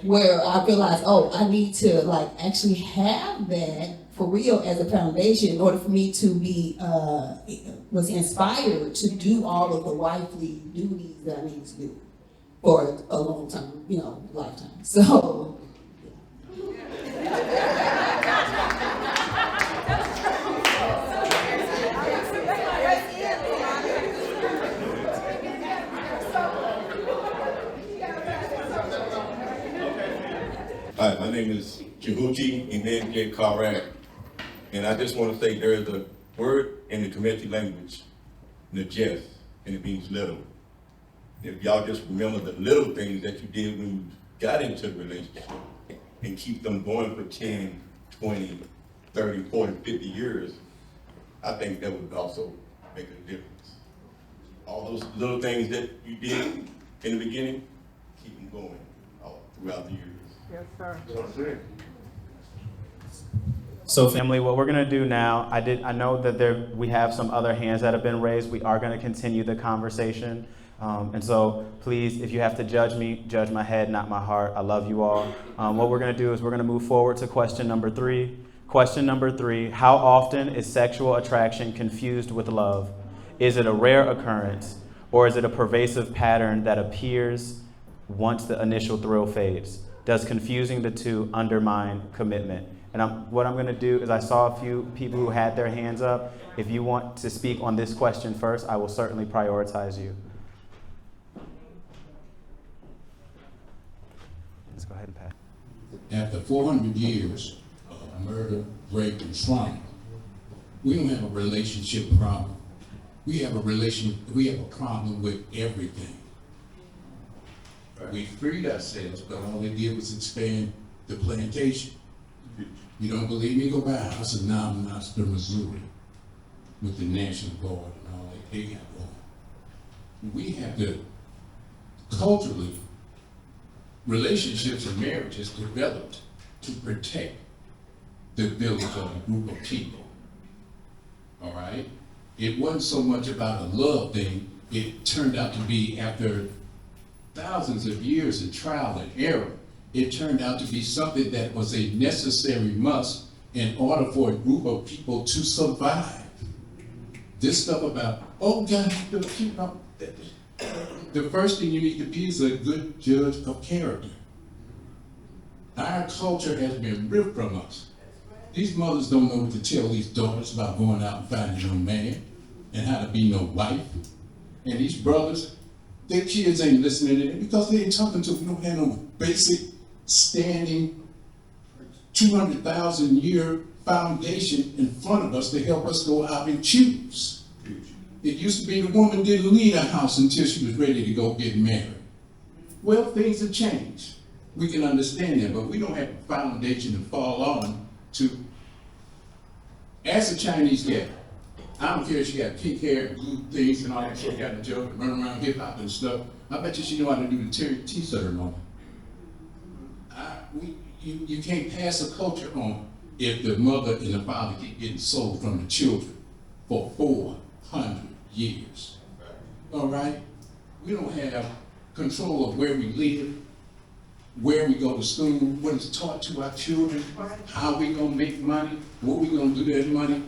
where I realized, I need to actually have that for real as a foundation in order for me to be, was inspired to do all of the wifely duties that I need to do for a long time, lifetime. So. Hi, my name is Jehuchi Inenje Karak, and I just want to say there is a word in the Comanche language, Najes, and it means little. If y'all just remember the little things that you did when you got into the relationship and keep them going for 10, 20, 30, 40, 50 years, I think that would also make a difference. All those little things that you did in the beginning, keep them going all throughout the years. Yes, sir. So family, what we're gonna do now, I know that we have some other hands that have been raised. We are gonna continue the conversation. And so please, if you have to judge me, judge my head, not my heart. I love you all. What we're gonna do is we're gonna move forward to question number 3. Question number 3, how often is sexual attraction confused with love? Is it a rare occurrence, or is it a pervasive pattern that appears once the initial thrill fades? Does confusing the two undermine commitment? And what I'm gonna do is I saw a few people who had their hands up. If you want to speak on this question first, I will certainly prioritize you. Let's go ahead and pass. After 400 years of murder, rape, and trauma, we don't have a relationship problem. We have a problem with everything. We freed ourselves, but all they did was expand the plantation. You don't believe me? Go by a house in Noster, Missouri, with the National Guard and all that they got going. We have to culturally relationships and marriages developed to protect the village or a group of people. All right? It wasn't so much about a love thing. It turned out to be, after thousands of years of trial and error, it turned out to be something that was a necessary must in order for a group of people to survive. This stuff about, oh God, the first thing you need to be is a good judge of character. Our culture has been ripped from us. These mothers don't know what to tell these daughters about going out and finding no man and how to be no wife. And these brothers, their kids ain't listening to them because they ain't talking to them. We don't have no basic standing 200,000 year foundation in front of us to help us go out and choose. It used to be the woman didn't leave a house until she was ready to go get married. Well, things have changed. We can understand that, but we don't have a foundation to fall on to. As a Chinese gal, I don't care if she got pink hair and blue things and all that shit, got a joke and run around hip hop and stuff. I bet you she know how to do the ceremony. You can't pass a culture on if the mother and the father keep getting sold from the children for 400 years. All right? We don't have control of where we live, where we go to school, what is taught to our children, how we gonna make money, what we gonna do with that money.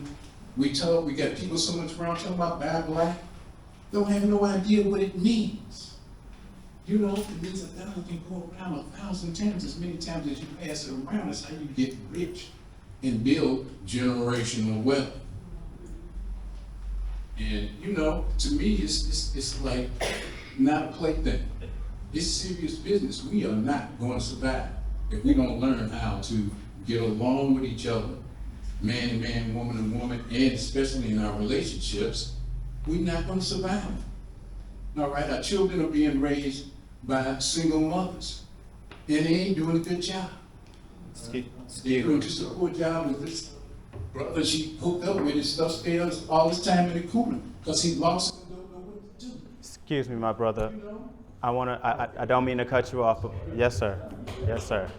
We got people so much around talking about Bible life, don't have no idea what it means. You know, it means a dollar can go around 1,000 times as many times as you pass it around. That's how you get rich and build generational wealth. And you know, to me, it's like not a plaything. It's serious business. We are not going to survive if we don't learn how to get along with each other, man and man, woman and woman, and especially in our relationships. We're not going to survive. All right, our children are being raised by single mothers, and they ain't doing a good job. They're doing just a poor job with this brother she hooked up with. His stuff stays all this time in the cooler because he lost it and don't know what to do. Excuse me, my brother. I don't mean to cut you off, but yes, sir. Yes, sir.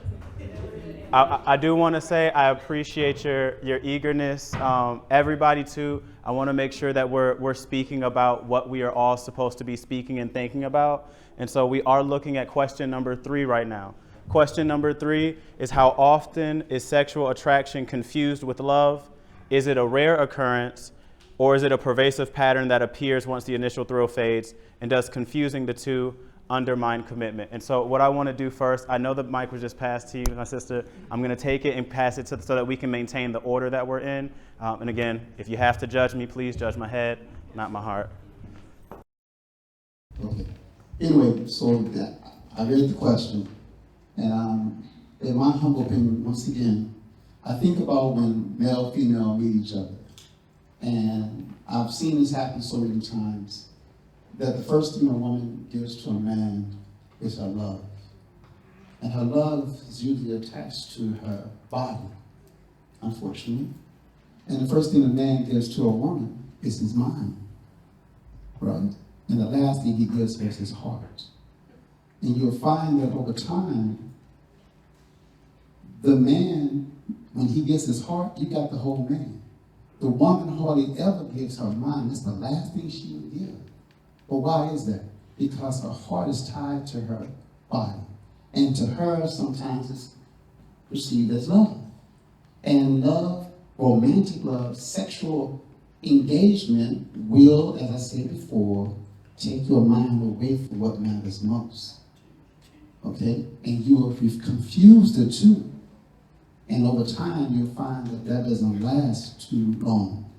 I do want to say I appreciate your eagerness. Everybody too, I want to make sure that we're speaking about what we are all supposed to be speaking and thinking about. And so we are looking at question number 3 right now. Question number 3 is, how often is sexual attraction confused with love? Is it a rare occurrence, or is it a pervasive pattern that appears once the initial thrill fades? And does confusing the two undermine commitment? And so what I want to do first, I know the mic was just passed to you, my sister. I'm going to take it and pass it so that we can maintain the order that we're in. And again, if you have to judge me, please judge my head, not my heart. Okay. Anyway, so I read the question, and in my humble opinion, once again, I think about when male and female meet each other. And I've seen this happen so many times, that the first thing a woman gives to a man is her love. And her love is usually attached to her body, unfortunately. And the first thing a man gives to a woman is his mind, right? And the last thing he gives her is his heart. And you'll find that over time, the man, when he gets his heart, you got the whole man. The woman hardly ever gives her mind. It's the last thing she would give. But why is that? Because her heart is tied to her body. And to her, sometimes it's perceived as love. And love, romantic love, sexual engagement will, as I said before, take your mind away from what matters most. Okay? And you've confused the two. And over time, you'll find that that doesn't last too long.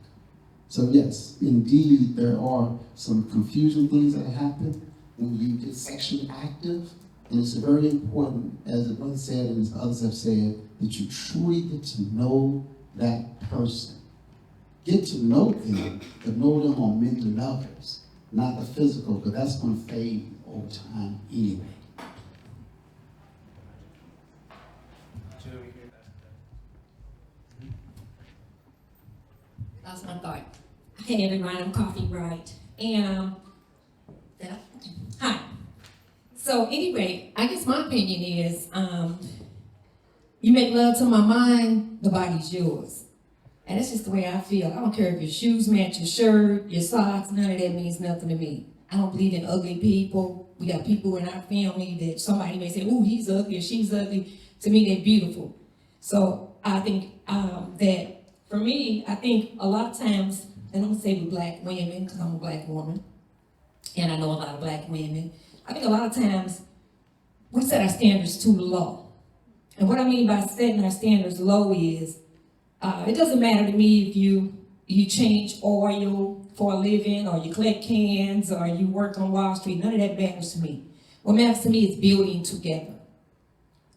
So yes, indeed, there are some confusing things that happen when you get sexually active. And it's very important, as the brother said and as others have said, that you truly get to know that person. Get to know them, but know them on mental levels, not the physical, because that's going to fade over time anyway. That's my thought. Hey everyone, I'm Coffee Bright. And hi. So anyway, I guess my opinion is, you make love to my mind, the body's yours. And that's just the way I feel. I don't care if your shoes match your shirt, your socks, none of that means nothing to me. I don't believe in ugly people. We got people in our family that somebody may say, oh, he's ugly or she's ugly. To me, they're beautiful. So I think that for me, I think a lot of times, and I'm gonna say with black women, because I'm a black woman, and I know a lot of black women, I think a lot of times we set our standards too low. And what I mean by setting our standards low is, it doesn't matter to me if you change oil for a living, or you collect cans, or you work on Wall Street. None of that matters to me. What matters to me is building together.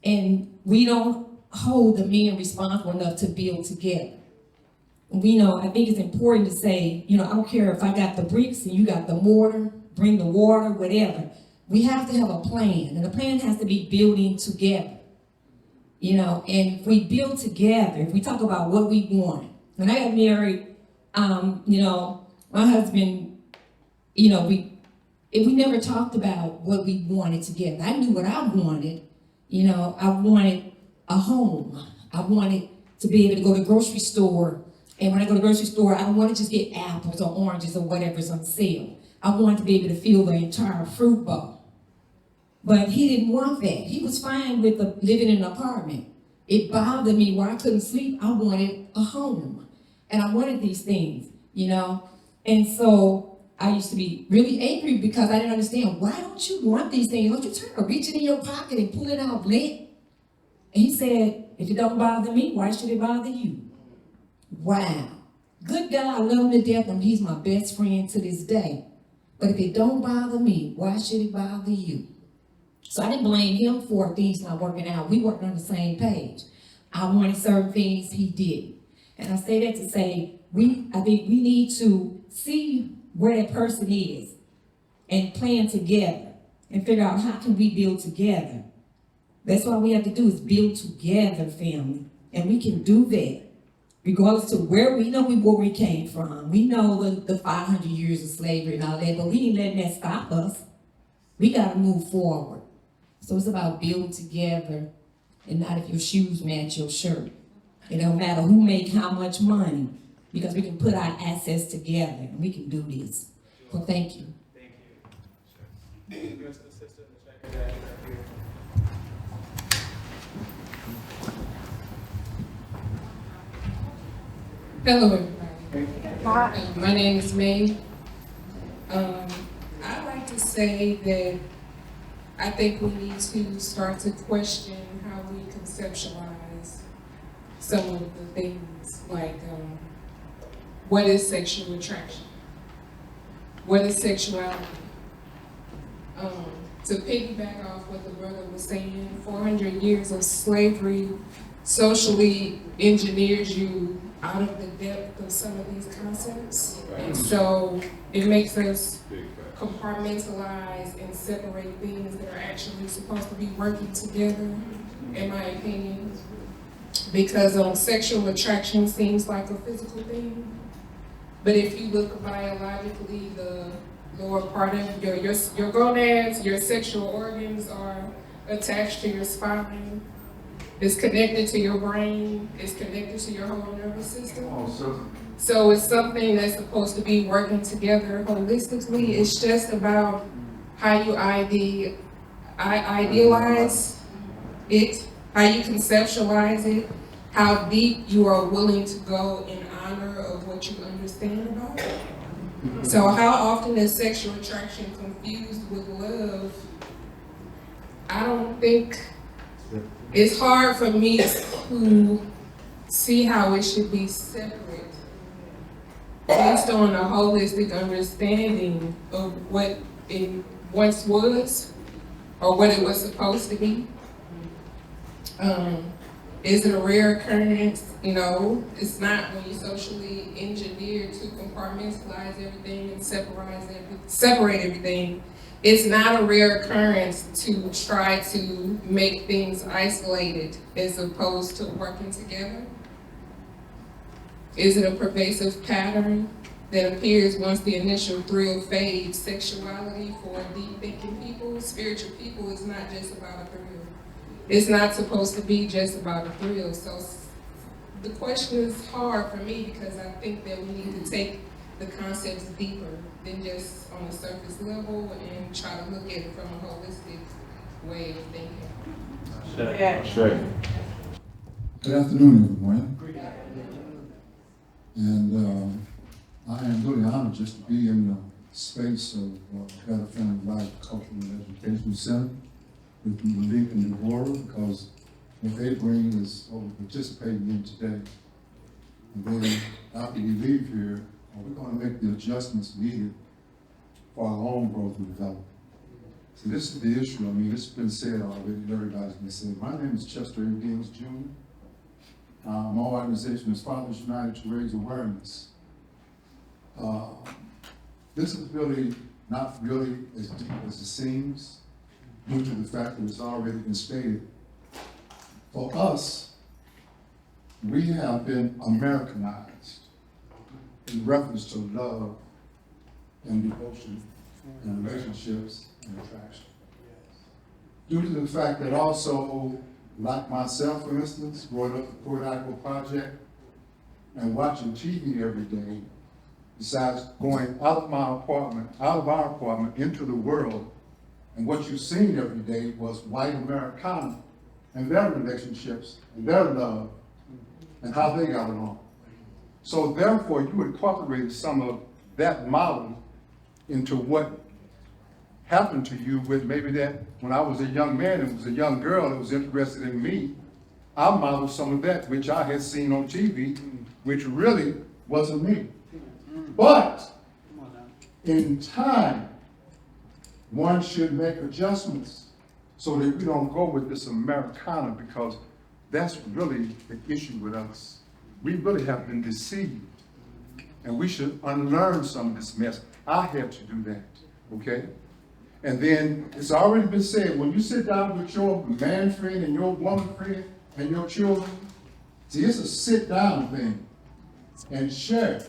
And we don't hold the men responsible enough to build together. We know, I think it's important to say, I don't care if I got the bricks and you got the mortar, bring the water, whatever. We have to have a plan, and the plan has to be building together. And if we build together, if we talk about what we want. When I got married, my husband, we never talked about what we wanted together. I knew what I wanted. I wanted a home. I wanted to be able to go to the grocery store. And when I go to the grocery store, I don't want to just get apples or oranges or whatever's on sale. I wanted to be able to fill the entire fruit bowl. But he didn't want that. He was fine with living in an apartment. It bothered me where I couldn't sleep. I wanted a home. And I wanted these things, And so I used to be really angry because I didn't understand, why don't you want these things? Don't you try to reach it in your pocket and pull it out lit? And he said, if it don't bother me, why should it bother you? Wow. Good guy, I love him to death, and he's my best friend to this day. But if it don't bother me, why should it bother you? So I didn't blame him for things not working out. We worked on the same page. I wanted certain things, he didn't. And I say that to say, I think we need to see where that person is and plan together and figure out how can we build together. That's what we have to do, is build together, family. And we can do that. Regardless to where we came from. We know the 500 years of slavery and all that, but we ain't letting that stop us. We got to move forward. So it's about building together, and not if your shoes match your shirt. It don't matter who make how much money, because we can put our assets together and we can do this. Well, thank you. Thank you. Hello, everybody. Hi. My name is May. I'd like to say that I think we need to start to question how we conceptualize some of the things, like what is sexual attraction? What is sexuality? To piggyback off what the brother was saying, 400 years of slavery socially engineers you out of the depth of some of these concepts. And so it makes us compartmentalize and separate things that are actually supposed to be working together, in my opinion. Because sexual attraction seems like a physical thing. But if you look biologically, the lower part of your gonads, your sexual organs are attached to your spine. It's connected to your brain. It's connected to your whole nervous system. So it's something that's supposed to be working together holistically. It's just about how you idealize it, how you conceptualize it, how deep you are willing to go in honor of what you understand about it. So how often is sexual attraction confused with love? I don't think, it's hard for me to see how it should be separate based on a holistic understanding of what it once was or what it was supposed to be. Is it a rare occurrence? It's not when you socially engineer to compartmentalize everything and separate everything. It's not a rare occurrence to try to make things isolated as opposed to working together. Is it a pervasive pattern? that appears once the initial thrill fades. Sexuality for deep thinking people, spiritual people, is not just about a thrill. It's not supposed to be just about a thrill. So the question is hard for me because I think that we need to take the concepts deeper than just on the surface level and try to look at it from a holistic way of thinking. Sure. Good afternoon, everyone. And I am really honored just to be in the space of Better Family Life Cultural and Education Center with Malik and Deborah, because what they bring is what we're participating in today. And then after we leave here, we're going to make the adjustments needed for our own growth and development. So this is the issue. I mean, it's been said already, everybody's been said. My name is Chester A. Deans Jr. My organization is Fathers United to Raise Awareness. This is really not really as deep as it seems, due to the fact that it's already been stated. For us, we have been Americanized in reference to love and devotion and relationships and attraction. Due to the fact that also, like myself, for instance, growing up at Port Idaho Project and watching TV every day, besides going out of our apartment into the world, and what you've seen every day was white Americana and their relationships and their love and how they got along. So therefore, you incorporated some of that model into what happened to you with maybe that when I was a young man and was a young girl that was interested in me, I modeled some of that which I had seen on TV, which really wasn't me. But in time, one should make adjustments so that we don't go with this Americana, because that's really the issue with us. We really have been deceived, and we should unlearn some of this mess. I had to do that, okay? And then it's already been said, when you sit down with your man friend and your woman friend and your children, see, it's a sit down thing and share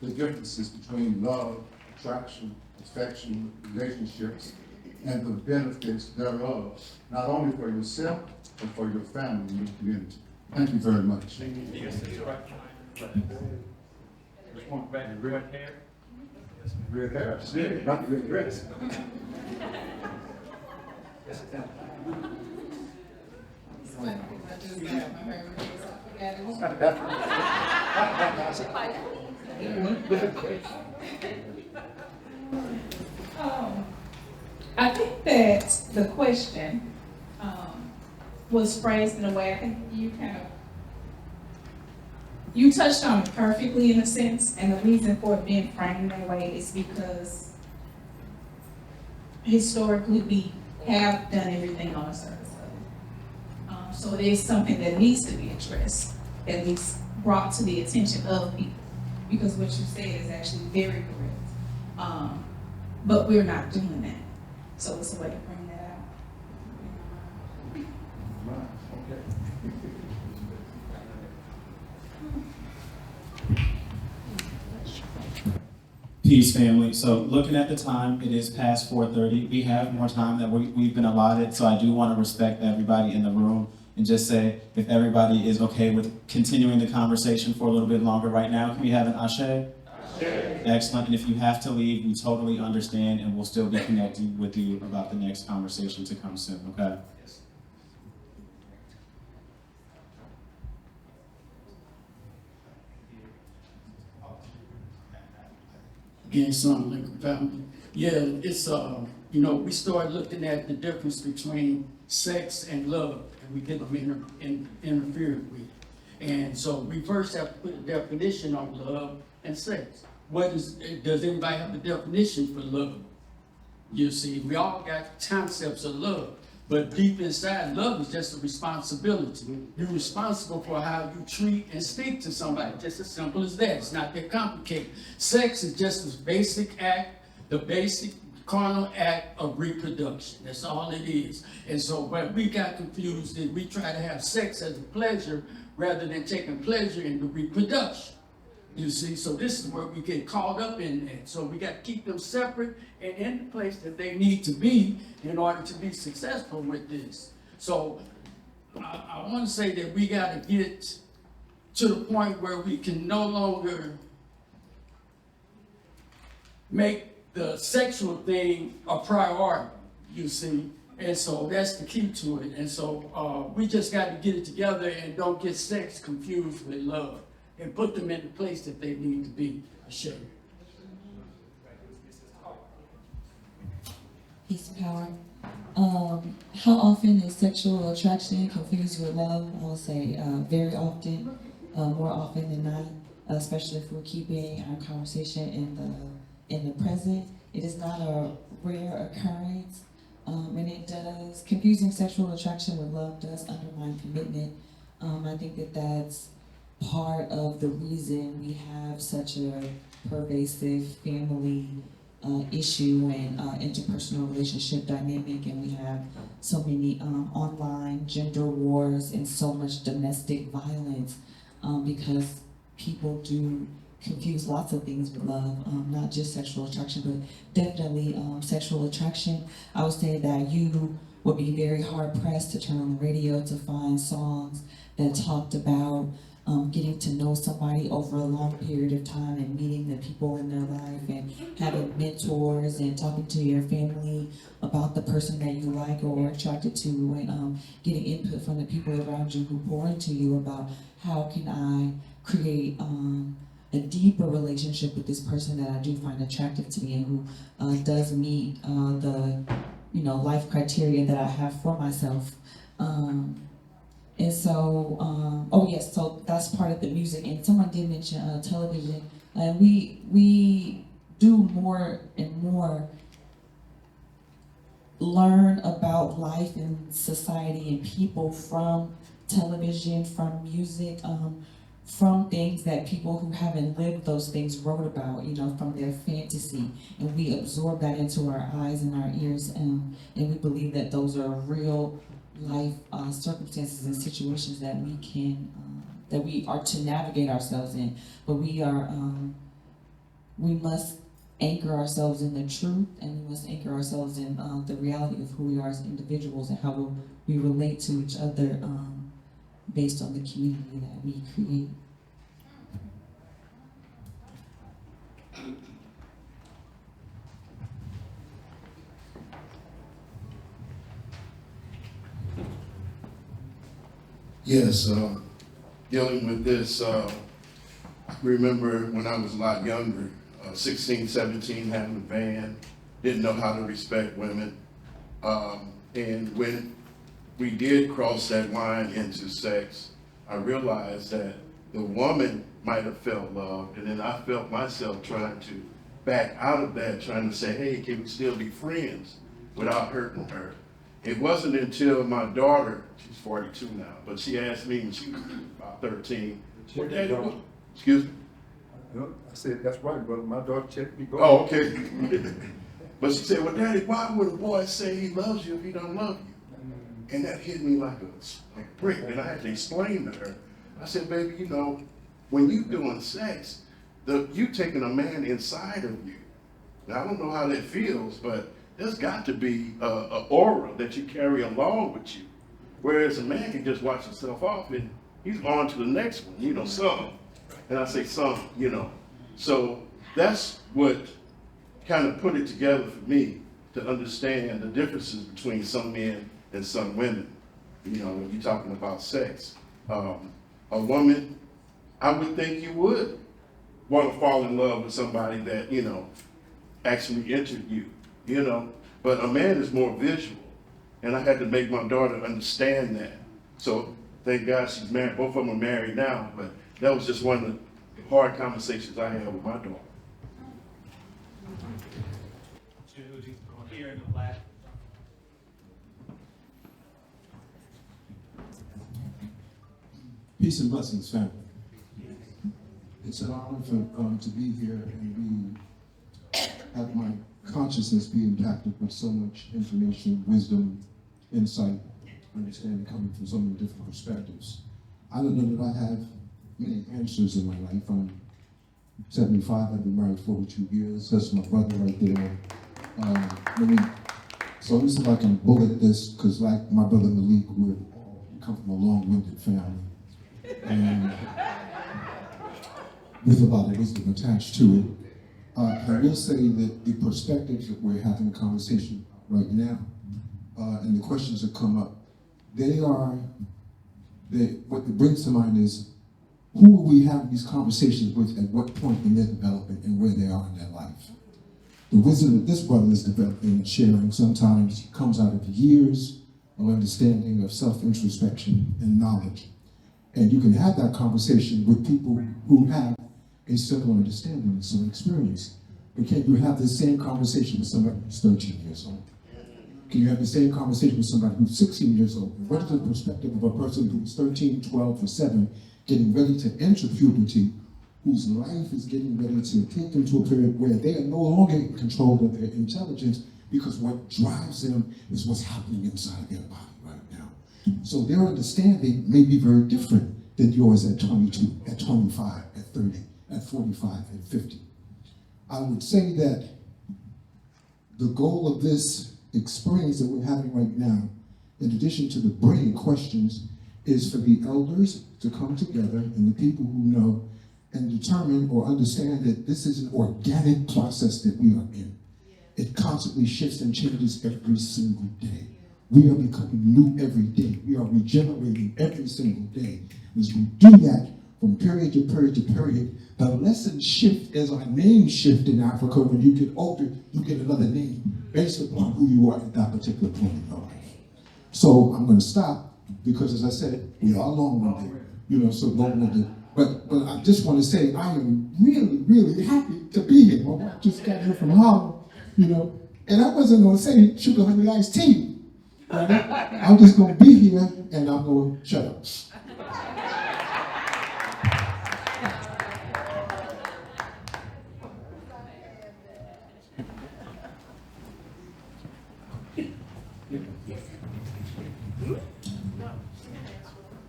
the differences between love, attraction, affection, relationships, and the benefits thereof, not only for yourself, but for your family and your community. Thank you very much. Red hair, shit, not the red dress. I think that the question was phrased in a way, I think you touched on it perfectly in a sense, and the reason for it being framed that way is because historically we have done everything on a surface level. So it is something that needs to be addressed, at least brought to the attention of people, because what you said is actually very correct. But we're not doing that. So it's a way to bring that out. Peace, family. So looking at the time, it is past 4:30. We have more time than we've been allotted, so I do want to respect everybody in the room and just say, if everybody is okay with continuing the conversation for a little bit longer right now, can we have an ashe? Excellent. And if you have to leave, we totally understand, and we'll still be connecting with you about the next conversation to come soon, okay? Again, something like family. Yeah, it's you know, we started looking at the difference between sex and love, and we get them interfered with. And so we first have to put a definition on love and sex. Does everybody have a definition for love? You see, we all got concepts of love, but deep inside, love is just a responsibility. You're responsible for how you treat and speak to somebody, just as simple as that. It's not that complicated. Sex is just this basic act, the basic carnal act of reproduction. That's all it is. And so what we got confused is we try to have sex as a pleasure rather than taking pleasure in the reproduction. You see, so this is where we get caught up in that. So we got to keep them separate and in the place that they need to be in order to be successful with this. So I want to say that we got to get to the point where we can no longer make the sexual thing a priority, you see. And so that's the key to it. And so we just got to get it together and don't get sex confused with love and put them in the place that they need to be. Sure. Peace and power. How often is sexual attraction confused with love? I will say very often, more often than not, especially if we're keeping our conversation in the present. It is not a rare occurrence, and it does, confusing sexual attraction with love does undermine commitment. I think that that's part of the reason we have such a pervasive family issue and interpersonal relationship dynamic, and we have so many online gender wars and so much domestic violence because people do confuse lots of things with love, not just sexual attraction, but definitely sexual attraction. I would say that you would be very hard pressed to turn on the radio to find songs that talked about getting to know somebody over a long period of time and meeting the people in their life and having mentors and talking to your family about the person that you like or are attracted to, and getting input from the people around you who pour into you about how can I create a deeper relationship with this person that I do find attractive to me and who does meet the life criteria that I have for myself. And so, oh yes, so that's part of the music. And someone did mention television. We do more and more learn about life and society and people from television, from music, from things that people who haven't lived those things wrote about, from their fantasy. And we absorb that into our eyes and our ears, and we believe that those are real life circumstances and situations that we can, that we are to navigate ourselves in. But we must anchor ourselves in the truth, and we must anchor ourselves in the reality of who we are as individuals and how we relate to each other based on the community that we create. Yes, dealing with this, I remember when I was a lot younger, 16, 17, having a van, didn't know how to respect women. And when we did cross that line into sex, I realized that the woman might have felt loved, and then I felt myself trying to back out of that, trying to say, hey, can we still be friends without hurting her? It wasn't until my daughter, she's 42 now, but she asked me when she was about 13, well, Daddy, what? Excuse me? I said, that's right, brother. My daughter checked me. Oh, okay. But she said, well, Daddy, why would a boy say he loves you if he don't love you? And that hit me like a brick, and I had to explain to her. I said, baby, when you doing sex, you taking a man inside of you. Now, I don't know how that feels, but there's got to be an aura that you carry along with you. Whereas a man can just watch himself off and he's on to the next one, some. And I say some, So that's what kind of put it together for me to understand the differences between some men and some women, when you're talking about sex. A woman, I would think you would want to fall in love with somebody that, actually entered you. But a man is more visual, and I had to make my daughter understand that. So thank God she's married. Both of them are married now, but that was just one of the hard conversations I had with my daughter. Here in the black. Peace and blessings, family. It's an honor to be here and have my consciousness be impacted with so much information, wisdom, insight, understanding coming from so many different perspectives. I don't know that I have many answers in my life. I'm 75. I've been married 42 years. That's my brother right there. So this is like I'm bullet this, because like my brother Malik, we come from a long-winded family. And with a lot of wisdom attached to it. I will say that the perspectives that we're having a conversation right now, and the questions that come up, what it brings to mind is, who are we having these conversations with at what point in their development and where they are in their life? The wisdom that this brother is developing and sharing sometimes comes out of years of understanding of self-introspection and knowledge. And you can have that conversation with people who have a similar understanding and some experience. But can you have the same conversation with somebody who's 13 years old? Can you have the same conversation with somebody who's 16 years old? What is the perspective of a person who's 13, 12, or 7, getting ready to enter puberty, whose life is getting ready to take them to a period where they are no longer in control of their intelligence, because what drives them is what's happening inside their body right now. So their understanding may be very different than yours at 22, at 25, at 30, at 45, at 50. I would say that the goal of this experience that we're having right now, in addition to the brilliant questions, is for the elders to come together and the people who know and determine or understand that this is an organic process that we are in. It constantly shifts and changes every single day. We are becoming new every day. We are regenerating every single day. As we do that from period to period to period, the lessons shift as our names shift in Africa. When you get older, you get another name based upon who you are at that particular point in your life. So I'm going to stop because, as I said, we are long-winded, so long-winded. But I just want to say I am really, really happy to be here. My wife just got here from Harlem, and I wasn't going to say sugar honey iced tea. Right? I'm just going to be here and I'm going to shut up.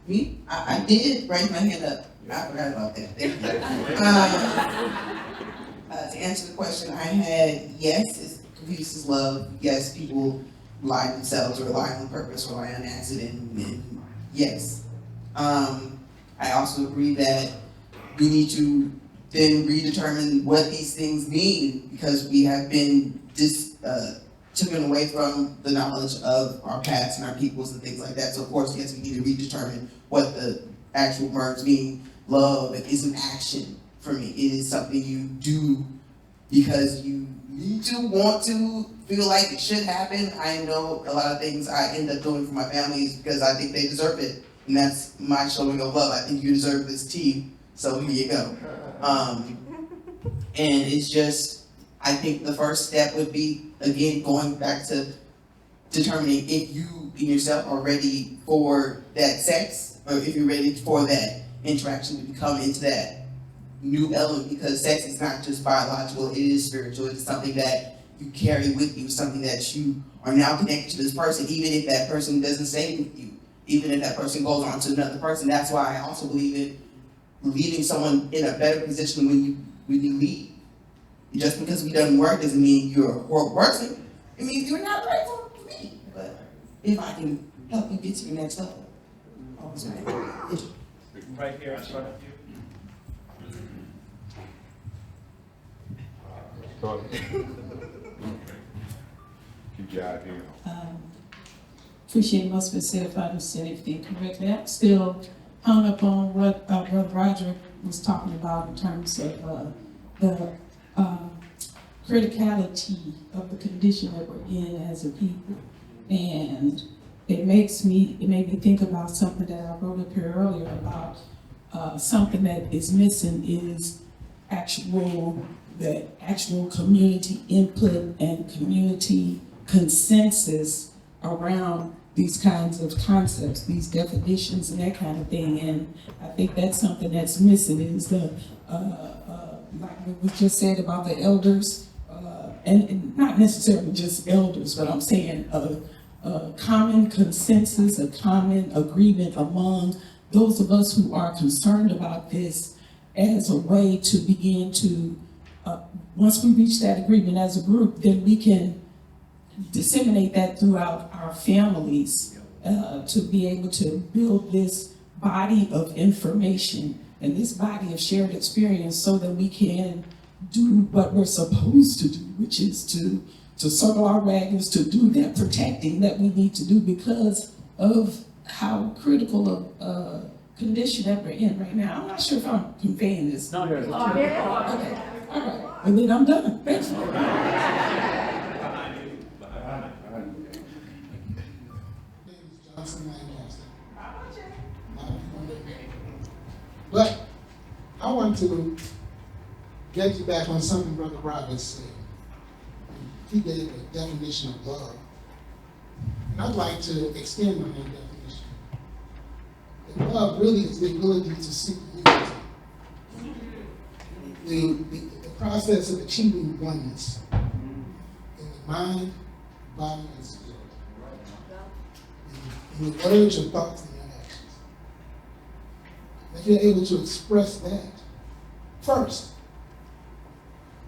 Me? I did raise my hand up. I forgot about that. To answer the question I had, yes, it confuses love. Yes, people lie themselves or lie on purpose or lie on accident. And yes. I also agree that we need to then redetermine what these things mean, because we have been taken away from the knowledge of our past and our peoples and things like that. So of course, yes, we need to redetermine what the actual words mean. Love is an action for me. It is something you do because you need to, want to, feel like it should happen. I know a lot of things I end up doing for my family is because I think they deserve it. And that's my showing of love. I think you deserve this tea, so here you go. And it's just, I think the first step would be, again, going back to determining if you in yourself are ready for that sex, or if you're ready for that interaction to become into that new element, because sex is not just biological, it is spiritual. It's something that you carry with you, something that you are now connected to this person, even if that person doesn't stay with you, even if that person goes on to another person. That's why I also believe in leaving someone in a better position when you leave. Just because we doesn't work doesn't mean you're a horrible person. It means you're not right for me. But if I can help you get to your next level, always right. Right here in front of you. Keep your eye here. Appreciate most of it said if I understand everything correctly. I'm still hung up on what Brother Roderick was talking about in terms of the criticality of the condition that we're in as a people. And it made me think about something that I wrote up here earlier about something that is missing is actual community input and community consensus around these kinds of concepts, these definitions and that kind of thing. And I think that's something that's missing is the, like what was just said about the elders, and not necessarily just elders, but I'm saying a common consensus, a common agreement among those of us who are concerned about this as a way to begin to, once we reach that agreement as a group, then we can disseminate that throughout our families to be able to build this body of information and this body of shared experience so that we can do what we're supposed to do, which is to circle our wagons, to do that protecting that we need to do because of how critical of a condition that we're in right now. I'm not sure if I'm conveying this. No, okay, all right, and then I'm done. Thanks. But I want to get you back on something Brother Roberts said. He gave a definition of love. And I'd like to extend on that definition. That love really is the ability to seek unity. The process of achieving oneness in the mind, body, and spirit. In the words, your thoughts, and your actions. If you're able to express that first,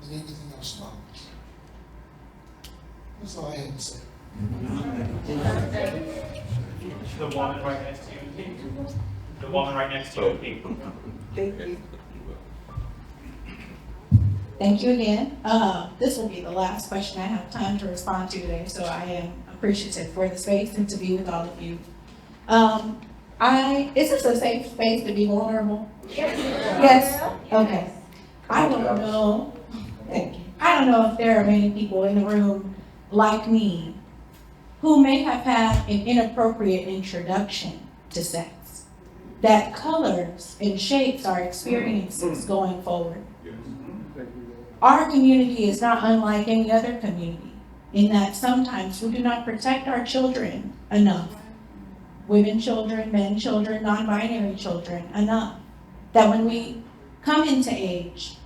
then everything else follows. That's all I had to say. The woman right next to you, Pete. The woman right next to you, Pete. Thank you. Thank you again. This will be the last question I have time to respond to today, so I am appreciative for the space and to be with all of you. Is this a safe space to be vulnerable? Yes? Okay. I don't know. Thank you. I don't know if there are many people in the room like me who may have had an inappropriate introduction to sex that colors and shapes our experiences going forward. Our community is not unlike any other community in that sometimes we do not protect our children enough. Women children, men children, non-binary children enough. That when we come into age,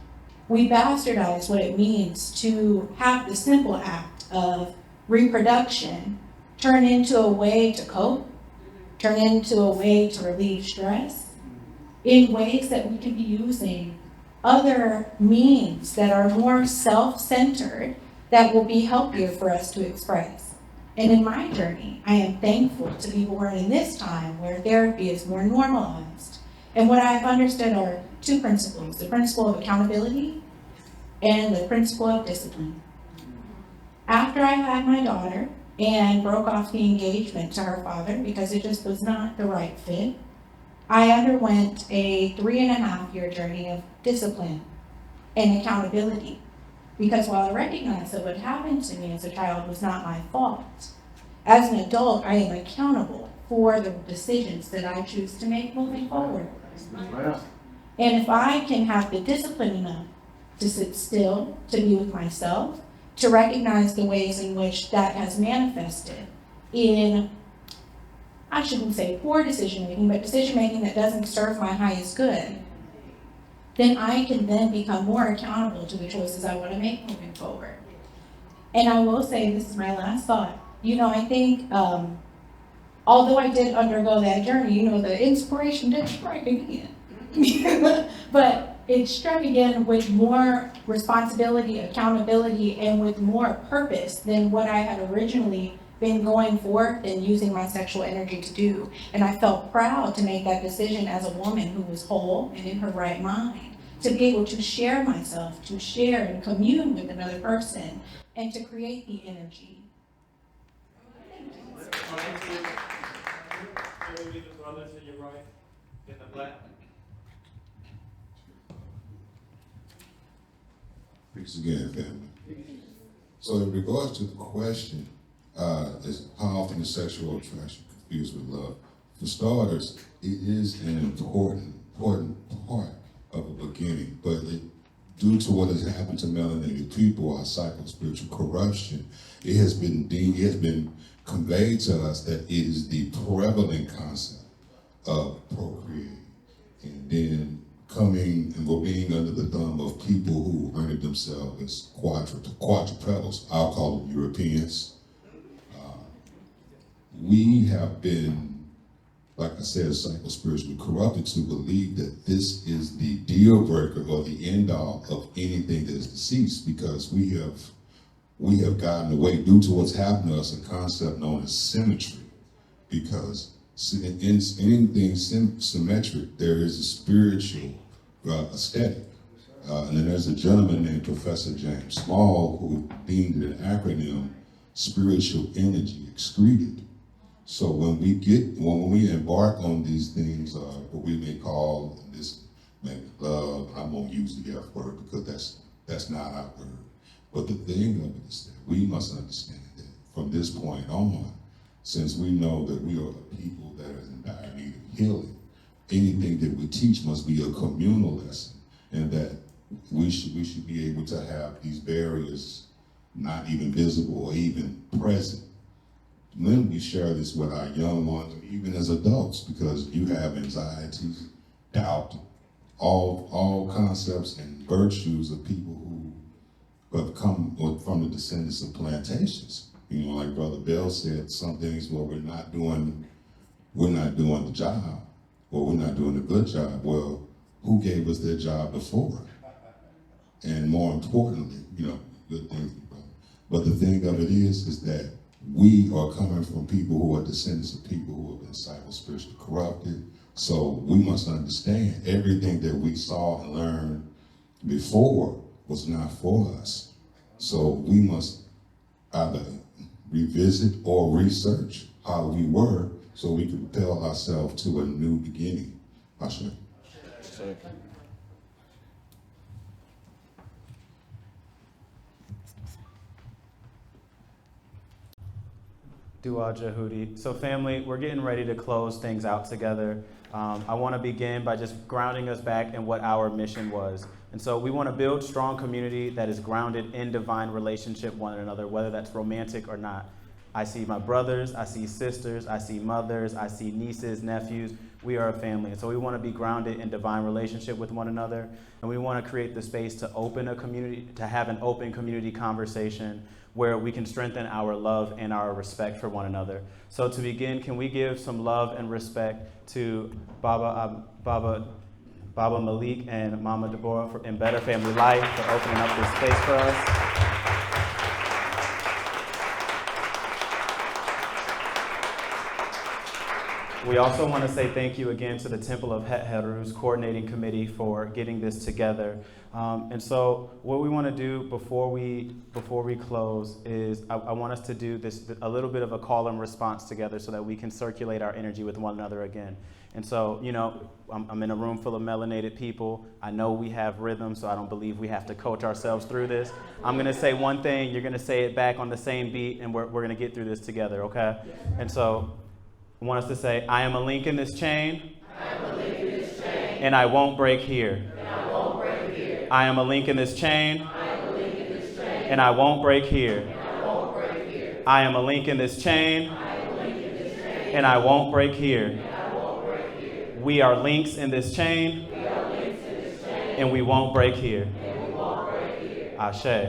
we bastardize what it means to have the simple act of reproduction turn into a way to cope, turn into a way to relieve stress, in ways that we can be using other means that are more self-centered that will be healthier for us to express. And in my journey, I am thankful to be born in this time where therapy is more normalized. And what I've understood are two principles, the principle of accountability and the principle of discipline. After I had my daughter and broke off the engagement to her father because it just was not the right fit, I underwent a 3.5-year journey of discipline and accountability. Because while I recognized that what happened to me as a child was not my fault, as an adult, I am accountable for the decisions that I choose to make moving forward. And if I can have the discipline enough to sit still, to be with myself, to recognize the ways in which that has manifested in, I shouldn't say poor decision making, but decision making that doesn't serve my highest good, then I can then become more accountable to the choices I want to make moving forward. And I will say, this is my last thought. I think, although I did undergo that journey, the inspiration did strike again. But it struck again with more responsibility, accountability, and with more purpose than what I had originally been going forth and using my sexual energy to do. And I felt proud to make that decision as a woman who was whole and in her right mind, to be able to share myself, to share and commune with another person, and to create the energy. Peace again, family. So in regards to the question, is how often is sexual attraction confused with love? For starters, it is an important part of the beginning, but due to what has happened to melanated people, our psycho-spiritual corruption, it has been conveyed to us that it is the prevalent concept of procreating, and then coming and being under the thumb of people who rendered themselves as quadrupedals. I'll call them Europeans. We have been like I said, psycho-spiritually corrupted to believe that this is the deal breaker or the end all of anything that is deceased, because we have gotten away, due to what's happened to us, a concept known as symmetry. Because in anything symmetric, there is a spiritual aesthetic. And then there's a gentleman named Professor James Small who deemed it an acronym, spiritual energy excreted. So when we embark on these things, what we may call this love, I won't use the F word because that's not our word. But the thing of it is that we must understand that from this point on, since we know that we are a people that is in dire need of healing, anything that we teach must be a communal lesson, and that we should be able to have these barriers not even visible or even present. When we share this with our young ones, even as adults, because you have anxieties, doubt, all concepts and virtues of people who have come from the descendants of plantations. You know, like Brother Bell said, some things where we're not doing the job, or we're not doing a good job. Well, who gave us their job before? And more importantly, you know, good things. But the thing of it is that we are coming from people who are descendants of people who have been psycho-spiritually corrupted. So we must understand everything that we saw and learned before was not for us. So we must either revisit or research how we were so we can propel ourselves to a new beginning. Ashe. Dua Jahudi. So family, we're getting ready to close things out together. I want to begin by just grounding us back in what our mission was. And so we want to build strong community that is grounded in divine relationship with one another, whether that's romantic or not. I see my brothers, I see sisters, I see mothers, I see nieces, nephews. We are a family. And so we want to be grounded in divine relationship with one another. And we want to create the space to open a community, to have an open community conversation where we can strengthen our love and our respect for one another. So to begin, can we give some love and respect to Baba Malik and Mama Deborah in Better Family Life for opening up this space for us. We also want to say thank you again to the Temple of HetHeru's coordinating committee for getting this together. And so what we want to do before we close is I want us to do this, a little bit of a call and response together so that we can circulate our energy with one another again. And so, you know, I'm in a room full of melanated people. I know we have rhythm, so I don't believe we have to coach ourselves through this. I'm going to say one thing, you're going to say it back on the same beat, and we're going to get through this together, okay? And so I want us to say, I am a link in this chain, and I won't break here. I am a link in this chain, and I won't break here. I am a link in this chain, and I won't break here. We are links in this chain, and we won't break here. Ashe.